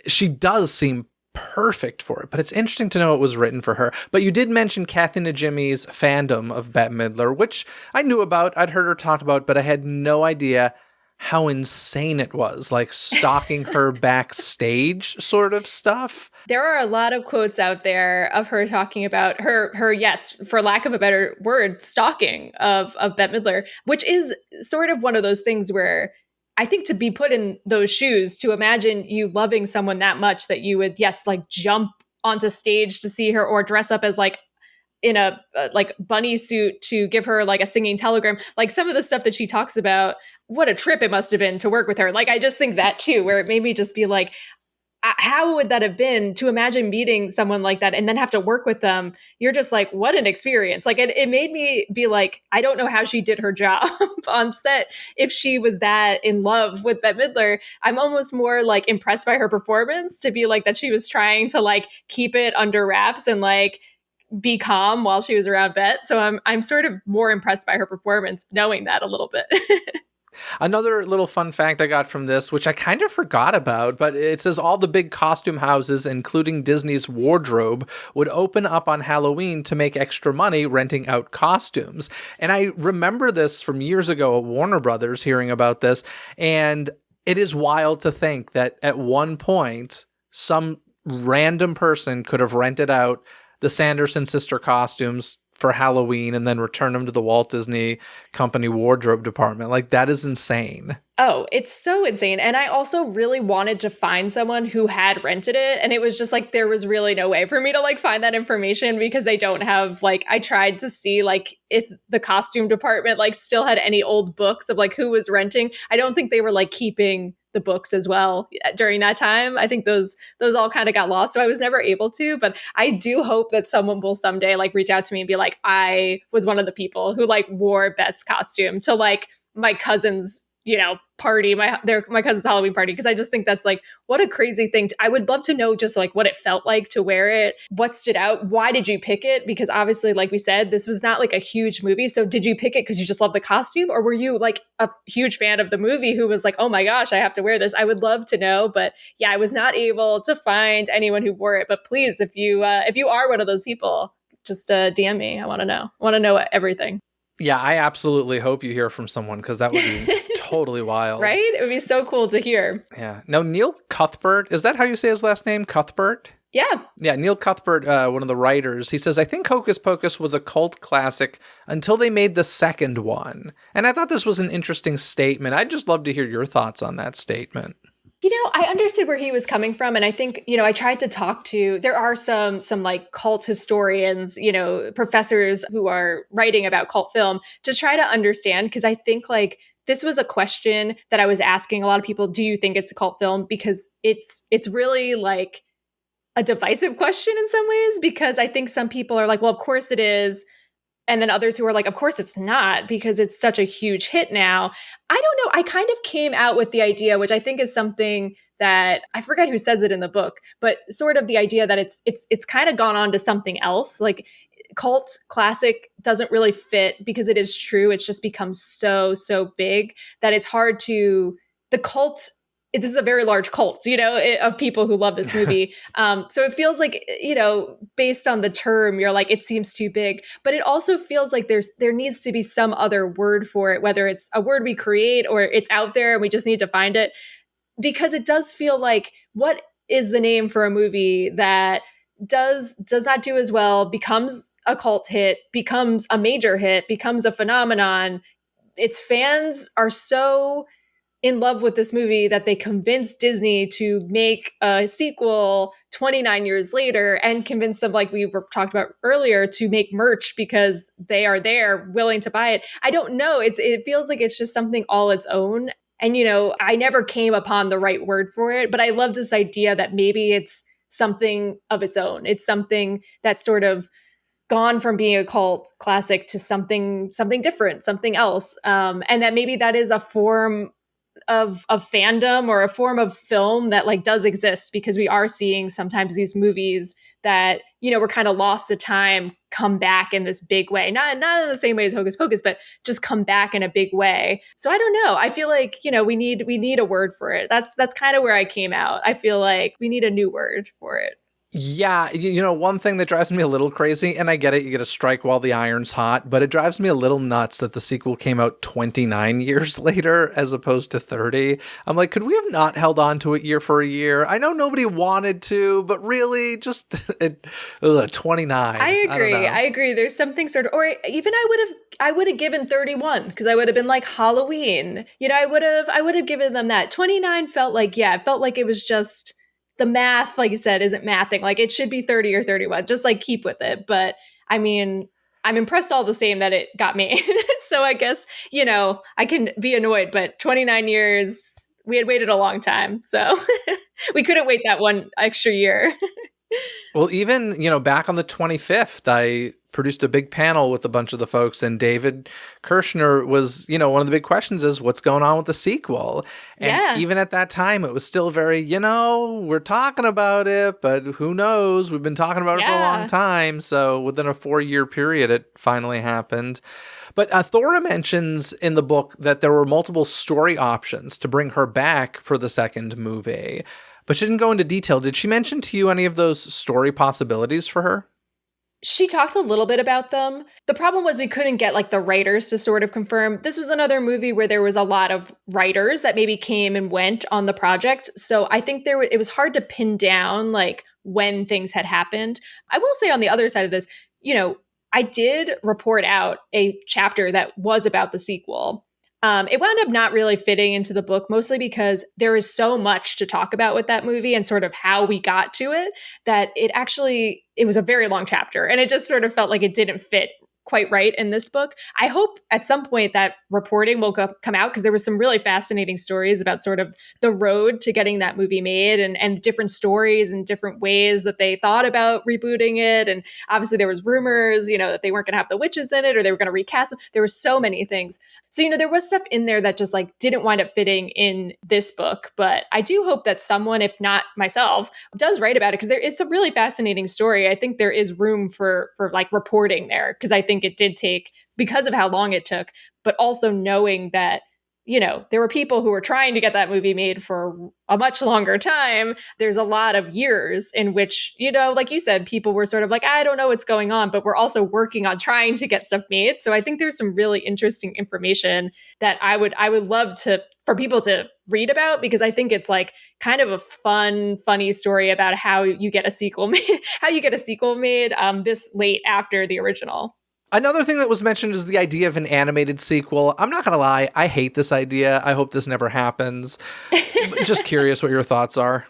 she does seem perfect for it. But it's interesting to know it was written for her. But you did mention Kathy Najimy's fandom of Bette Midler, which I knew about. I'd heard her talk about, but I had no idea how insane it was, like stalking her backstage sort of stuff. There are a lot of quotes out there of her talking about her, yes, for lack of a better word, stalking of Bette Midler, which is sort of one of those things where I think to be put in those shoes, to imagine you loving someone that much that you would, yes, like jump onto stage to see her, or dress up as like in a like bunny suit to give her like a singing telegram, like some of the stuff that she talks about, what a trip it must have been to work with her. Like, I just think that too, where it made me just be like, how would that have been to imagine meeting someone like that and then have to work with them? You're just like, what an experience. Like it made me be like, I don't know how she did her job on set. If she was that in love with Bette Midler, I'm almost more like impressed by her performance, to be like that she was trying to like keep it under wraps and like be calm while she was around Bette. So I'm sort of more impressed by her performance, knowing that a little bit. Another little fun fact I got from this, which I kind of forgot about, but it says all the big costume houses, including Disney's wardrobe, would open up on Halloween to make extra money renting out costumes. And I remember this from years ago at Warner Brothers, hearing about this. And it is wild to think that at one point, some random person could have rented out the Sanderson sister costumes for Halloween and then return them to the Walt Disney Company wardrobe department. Like, that is insane. Oh, it's so insane. And I also really wanted to find someone who had rented it. And it was just like, there was really no way for me to like find that information, because they don't have like, I tried to see like if the costume department like still had any old books of like who was renting. I don't think they were like keeping the books as well during that time. I think those all kind of got lost. So I was never able to, but I do hope that someone will someday like reach out to me and be like, I was one of the people who like wore Bette's costume to like my cousin's party, my cousin's Halloween party, because I just think that's like, what a crazy thing. I would love to know just like what it felt like to wear it, what stood out, why did you pick it? Because obviously, like we said, this was not like a huge movie. So did you pick it because you just love the costume, or were you like a huge fan of the movie who was like, oh my gosh, I have to wear this? I would love to know, but yeah, I was not able to find anyone who wore it. But please, if you are one of those people, just DM me. I want to know. I want to know everything. Yeah, I absolutely hope you hear from someone, because that would be totally wild. Right? It would be so cool to hear. Yeah. Now, Neil Cuthbert, is that how you say his last name? Cuthbert? Yeah. Yeah, Neil Cuthbert, one of the writers, he says, I think Hocus Pocus was a cult classic until they made the second one. And I thought this was an interesting statement. I'd just love to hear your thoughts on that statement. I understood where he was coming from. And I think, I tried to talk to, there are some like cult historians, professors who are writing about cult film to try to understand. Because I think like this was a question that I was asking a lot of people. Do you think it's a cult film? Because it's really like a divisive question in some ways, because I think some people are like, well, of course it is. And then others who are like, of course it's not, because it's such a huge hit now. I don't know. I kind of came out with the idea, which I think is something that I forget who says it in the book, but sort of the idea that it's kind of gone on to something else. Like cult classic doesn't really fit, because it is true. It's just become so big that it's hard to, the cult, this is a very large cult, of people who love this movie. So it feels like, based on the term, you're like, it seems too big, but it also feels like there needs to be some other word for it, whether it's a word we create or it's out there and we just need to find it, because it does feel like, what is the name for a movie that does not do as well, becomes a cult hit, becomes a major hit, becomes a phenomenon. Its fans are so in love with this movie that they convinced Disney to make a sequel 29 years later, and convinced them, like we were talked about earlier, to make merch because they are there willing to buy it. I don't know. It feels like it's just something all its own. And, I never came upon the right word for it, but I love this idea that maybe it's something of its own. It's something that's sort of gone from being a cult classic to something different, something else. And that maybe that is a form of fandom or a form of film that like does exist, because we are seeing sometimes these movies that, were kind of lost to time come back in this big way. Not in the same way as Hocus Pocus, but just come back in a big way. So I don't know. I feel like, we need a word for it. That's kind of where I came out. I feel like we need a new word for it. Yeah, one thing that drives me a little crazy, and I get it, you get to strike while the iron's hot, but it drives me a little nuts that the sequel came out 29 years later as opposed to 30. I'm like, could we have not held on to it year for a year? I know nobody wanted to, but really, just 29. I agree. There's something sort of, or even I would have given 31, because I would have been like Halloween. I would have given them that. 29 felt like, it felt like it was just, the math, like you said, isn't mathing. Like it should be 30 or 31. Just like keep with it. But I mean, I'm impressed all the same that it got made. So I guess, I can be annoyed, but 29 years, we had waited a long time. So we couldn't wait that one extra year. Well, even, back on the 25th, I produced a big panel with a bunch of the folks, and David Kirshner was, one of the big questions is what's going on with the sequel? And even at that time, it was still very, we're talking about it, but who knows? We've been talking about it for a long time. So within a 4-year period, it finally happened. But Thora mentions in the book that there were multiple story options to bring her back for the second movie. But she didn't go into detail. Did she mention to you any of those story possibilities for her? She talked a little bit about them. The problem was we couldn't get like the writers to sort of confirm. This was another movie where there was a lot of writers that maybe came and went on the project. So I think it was hard to pin down like when things had happened. I will say on the other side of this, I did report out a chapter that was about the sequel. It wound up not really fitting into the book, mostly because there is so much to talk about with that movie and sort of how we got to it, that it was a very long chapter, and it just sort of felt like it didn't fit quite right in this book. I hope at some point that reporting will come out, because there was some really fascinating stories about sort of the road to getting that movie made, and different stories and different ways that they thought about rebooting it. And obviously there was rumors, that they weren't going to have the witches in it, or they were going to recast them. There were so many things. So, there was stuff in there that just like didn't wind up fitting in this book. But I do hope that someone, if not myself, does write about it, because there is a really fascinating story. I think there is room for like reporting there, because I think it did take, because of how long it took, but also knowing that, there were people who were trying to get that movie made for a much longer time. There's a lot of years in which, like you said, people were sort of like, I don't know what's going on, but we're also working on trying to get stuff made. So I think there's some really interesting information that I would love for people to read about, because I think it's like kind of a funny story about how you get a sequel made, this late after the original. Another thing that was mentioned is the idea of an animated sequel. I'm not going to lie, I hate this idea. I hope this never happens. Just curious what your thoughts are.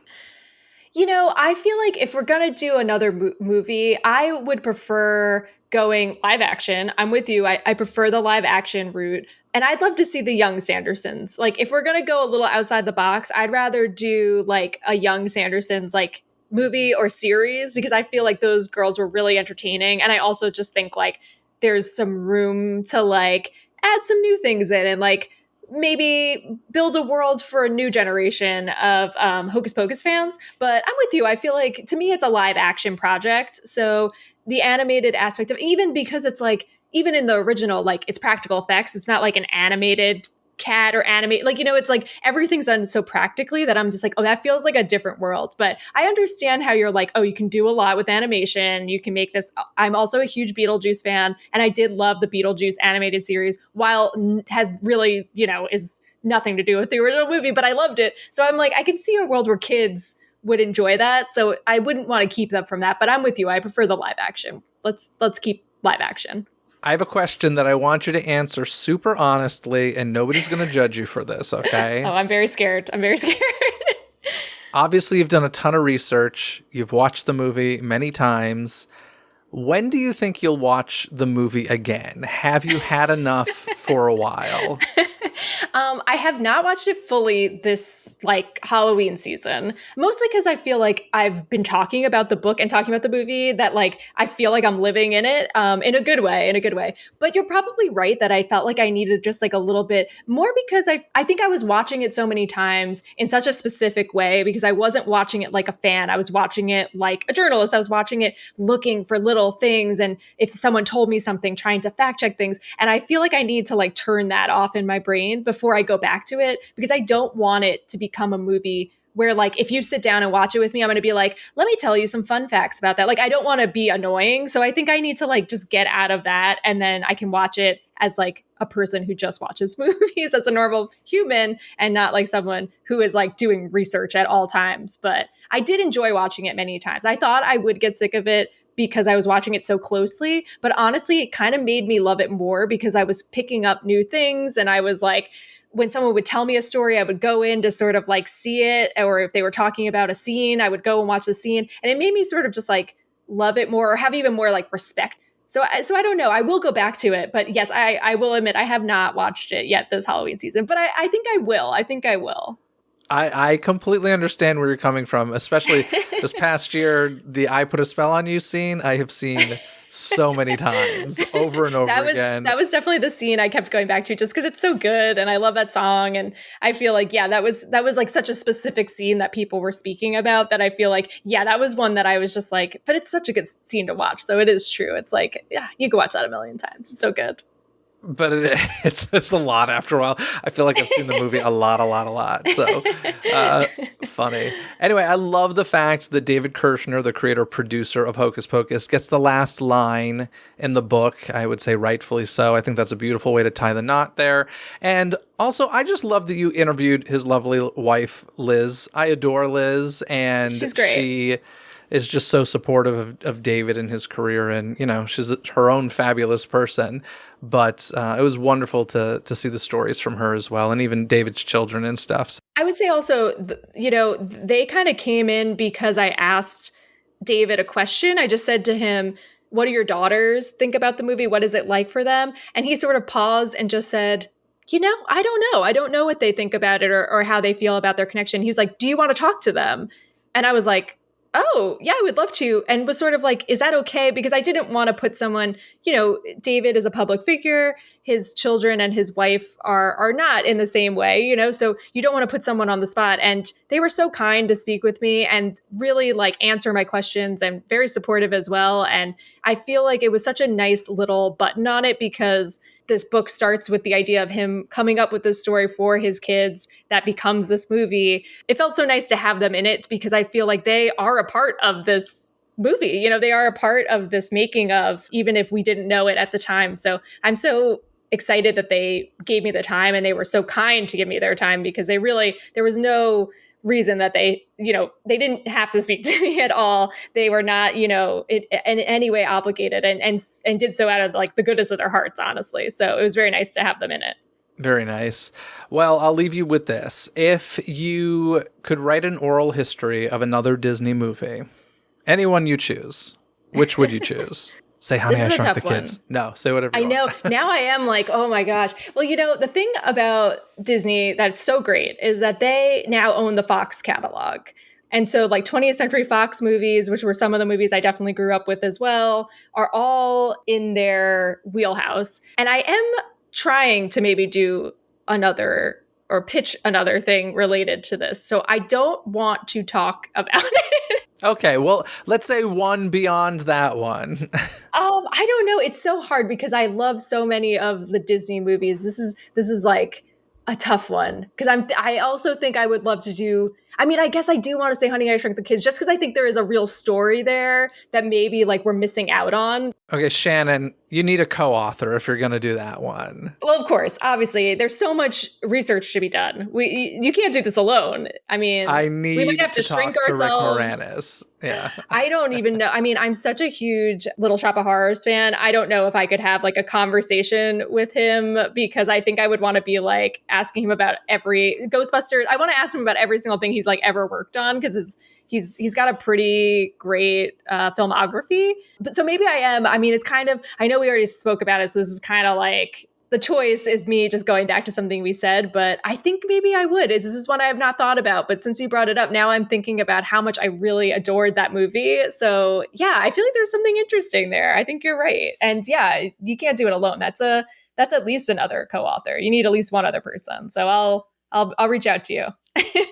I feel like if we're going to do another movie, I would prefer going live action. I'm with you. I prefer the live action route. And I'd love to see the young Sandersons. Like, if we're going to go a little outside the box, I'd rather do like a young Sandersons, like, movie or series, because I feel like those girls were really entertaining. And I also just think like there's some room to like add some new things in, and like maybe build a world for a new generation of Hocus Pocus fans. But I'm with you. I feel like, to me, it's a live action project. So the animated aspect of, even because it's like, even in the original, like, it's practical effects. It's not like an animated cat or animate, like, it's like everything's done so practically that I'm just like, oh, that feels like a different world. But I understand how you're like, oh, you can do a lot with animation. You can make this. I'm also a huge Beetlejuice fan, and I did love the Beetlejuice animated series, while has really, is nothing to do with the original movie, but I loved it. So I'm like, I can see a world where kids would enjoy that. So I wouldn't want to keep them from that, but I'm with you. I prefer the live action. Let's keep live action. I have a question that I want you to answer super honestly, and nobody's going to judge you for this, okay? Oh, I'm very scared. Obviously, you've done a ton of research. You've watched the movie many times. When do you think you'll watch the movie again? Have you had enough for a while? I have not watched it fully this like Halloween season, mostly because I feel like I've been talking about the book and talking about the movie, that like I feel like I'm living in it in a good way. But you're probably right that I felt like I needed just like a little bit more, because I think I was watching it so many times in such a specific way, because I wasn't watching it like a fan. I was watching it like a journalist. I was watching it looking for little things, and if someone told me something, trying to fact check things. And I feel like I need to like turn that off in my brain before I go back to it, because I don't want it to become a movie where like if you sit down and watch it with me, I'm going to be like, let me tell you some fun facts about that. Like, I don't want to be annoying. So I think I need to like just get out of that, and then I can watch it as like a person who just watches movies as a normal human, and not like someone who is like doing research at all times. But I did enjoy watching it many times. I thought I would get sick of it because I was watching it so closely, but honestly, it kind of made me love it more, because I was picking up new things, and I was like, when someone would tell me a story, I would go in to sort of like see it, or if they were talking about a scene, I would go and watch the scene, and it made me sort of just like love it more, or have even more like respect. So I don't know. I will go back to it, but yes, I will admit I have not watched it yet this Halloween season, but I think I will. I completely understand where you're coming from, especially this past year, the I Put a Spell on You scene, I have seen so many times, over and over again. That was definitely the scene I kept going back to, just because it's so good, and I love that song, and I feel like, yeah, that was like such a specific scene that people were speaking about, that I feel like, yeah, that was one that I was just like, but it's such a good scene to watch, so it is true. It's like, yeah, you could watch that a million times. It's so good. But it's a lot after a while. I feel like I've seen the movie a lot. So funny. Anyway, I love the fact that David Kirshner, the creator-producer of Hocus Pocus, gets the last line in the book. I would say rightfully so. I think that's a beautiful way to tie the knot there. And also, I just love that you interviewed his lovely wife, Liz. I adore Liz. And she's great. She is just so supportive of David and his career, and she's her own fabulous person. But it was wonderful to see the stories from her as well, and even David's children and stuff. So I would say also, they kind of came in because I asked David a question. I just said to him, what do your daughters think about the movie? What is it like for them? And he sort of paused and just said, I don't know. I don't know what they think about it or how they feel about their connection. He was like, do you want to talk to them? And I was like, oh, yeah, I would love to. And was sort of like, is that okay? Because I didn't want to put someone, David is a public figure. His children and his wife are not in the same way, so you don't want to put someone on the spot. And they were so kind to speak with me and really like answer my questions and very supportive as well. And I feel like it was such a nice little button on it because this book starts with the idea of him coming up with this story for his kids that becomes this movie. It felt so nice to have them in it because I feel like they are a part of this movie. They are a part of this making of, even if we didn't know it at the time. So I'm so excited that they gave me the time and they were so kind to give me their time because there was no reason that they didn't have to speak to me at all. They were not, in any way obligated and did so out of like the goodness of their hearts, honestly. So it was very nice to have them in it. Very nice. Well, I'll leave you with this. If you could write an oral history of another Disney movie, anyone you choose, which would you choose? Say Honey, I Shrunk the Kids. No, say whatever you want. I know. Now I am like, oh my gosh. Well, the thing about Disney that's so great is that they now own the Fox catalog. And so like 20th Century Fox movies, which were some of the movies I definitely grew up with as well, are all in their wheelhouse. And I am trying to maybe do another or pitch another thing related to this. So I don't want to talk about it. Okay, well, let's say one beyond that one. I don't know. It's so hard because I love so many of the Disney movies. This is like a tough one because I also think I would love to do. I mean, I guess I do want to say Honey, I Shrunk the Kids just because I think there is a real story there that maybe like we're missing out on. Okay, Shannon, you need a co-author if you're going to do that one. Well, of course, obviously, there's so much research to be done. You can't do this alone. I mean, we might have to shrink ourselves. Rick Moranis. Yeah. I don't even know. I mean, I'm such a huge Little Shop of Horrors fan. I don't know if I could have like a conversation with him because I think I would want to be like asking him about every Ghostbusters. I want to ask him about every single thing he's like ever worked on because he's got a pretty great filmography. But so maybe I am. I mean, it's kind of, I know we already spoke about it, so this is kind of like the choice is me just going back to something we said, but I think maybe I would. This is one I have not thought about, but since you brought it up, now I'm thinking about how much I really adored that movie. So yeah, I feel like there's something interesting there. I think you're right. And yeah, you can't do it alone. That's at least another co-author. You need at least one other person. So I'll reach out to you.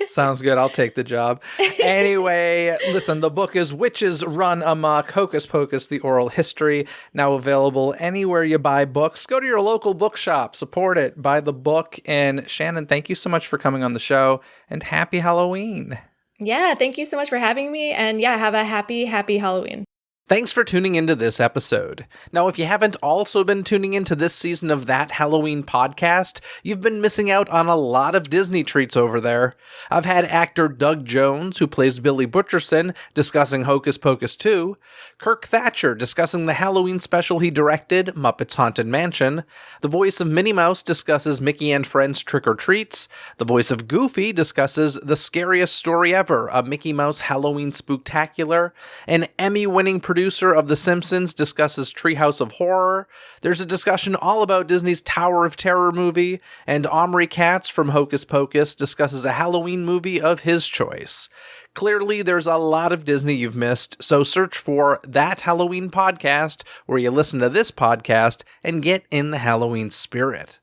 Sounds good. I'll take the job. Anyway, listen, the book is Witches Run Amok, Hocus Pocus, The Oral History, now available anywhere you buy books. Go to your local bookshop, support it, buy the book. And Shannon, thank you so much for coming on the show, and happy Halloween. Yeah, thank you so much for having me. And yeah, have a happy Halloween. Thanks for tuning into this episode. Now, if you haven't also been tuning into this season of That Halloween Podcast, you've been missing out on a lot of Disney treats over there. I've had actor Doug Jones, who plays Billy Butcherson, discussing Hocus Pocus 2, Kirk Thatcher discussing the Halloween special he directed, Muppets Haunted Mansion, the voice of Minnie Mouse discusses Mickey and Friends Trick or Treats, the voice of Goofy discusses The Scariest Story Ever, a Mickey Mouse Halloween Spooktacular, an Emmy-winning producer of The Simpsons discusses Treehouse of Horror. There's a discussion all about Disney's Tower of Terror movie, and Omri Katz from Hocus Pocus discusses a Halloween movie of his choice. Clearly, there's a lot of Disney you've missed, so search for That Halloween Podcast where you listen to this podcast and get in the Halloween spirit.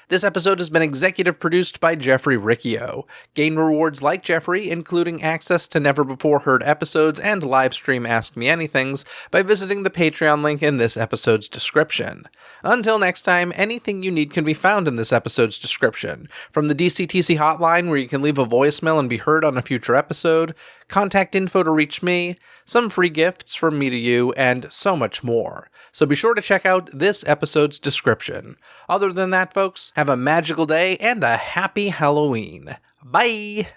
This episode has been executive produced by Jeffrey Riccio. Gain rewards like Jeffrey, including access to never-before-heard episodes and live stream Ask Me Anythings, by visiting the Patreon link in this episode's description. Until next time, anything you need can be found in this episode's description. From the DCTC hotline, where you can leave a voicemail and be heard on a future episode, contact info to reach me, some free gifts from me to you, and so much more. So be sure to check out this episode's description. Other than that, folks, have a magical day and a happy Halloween. Bye!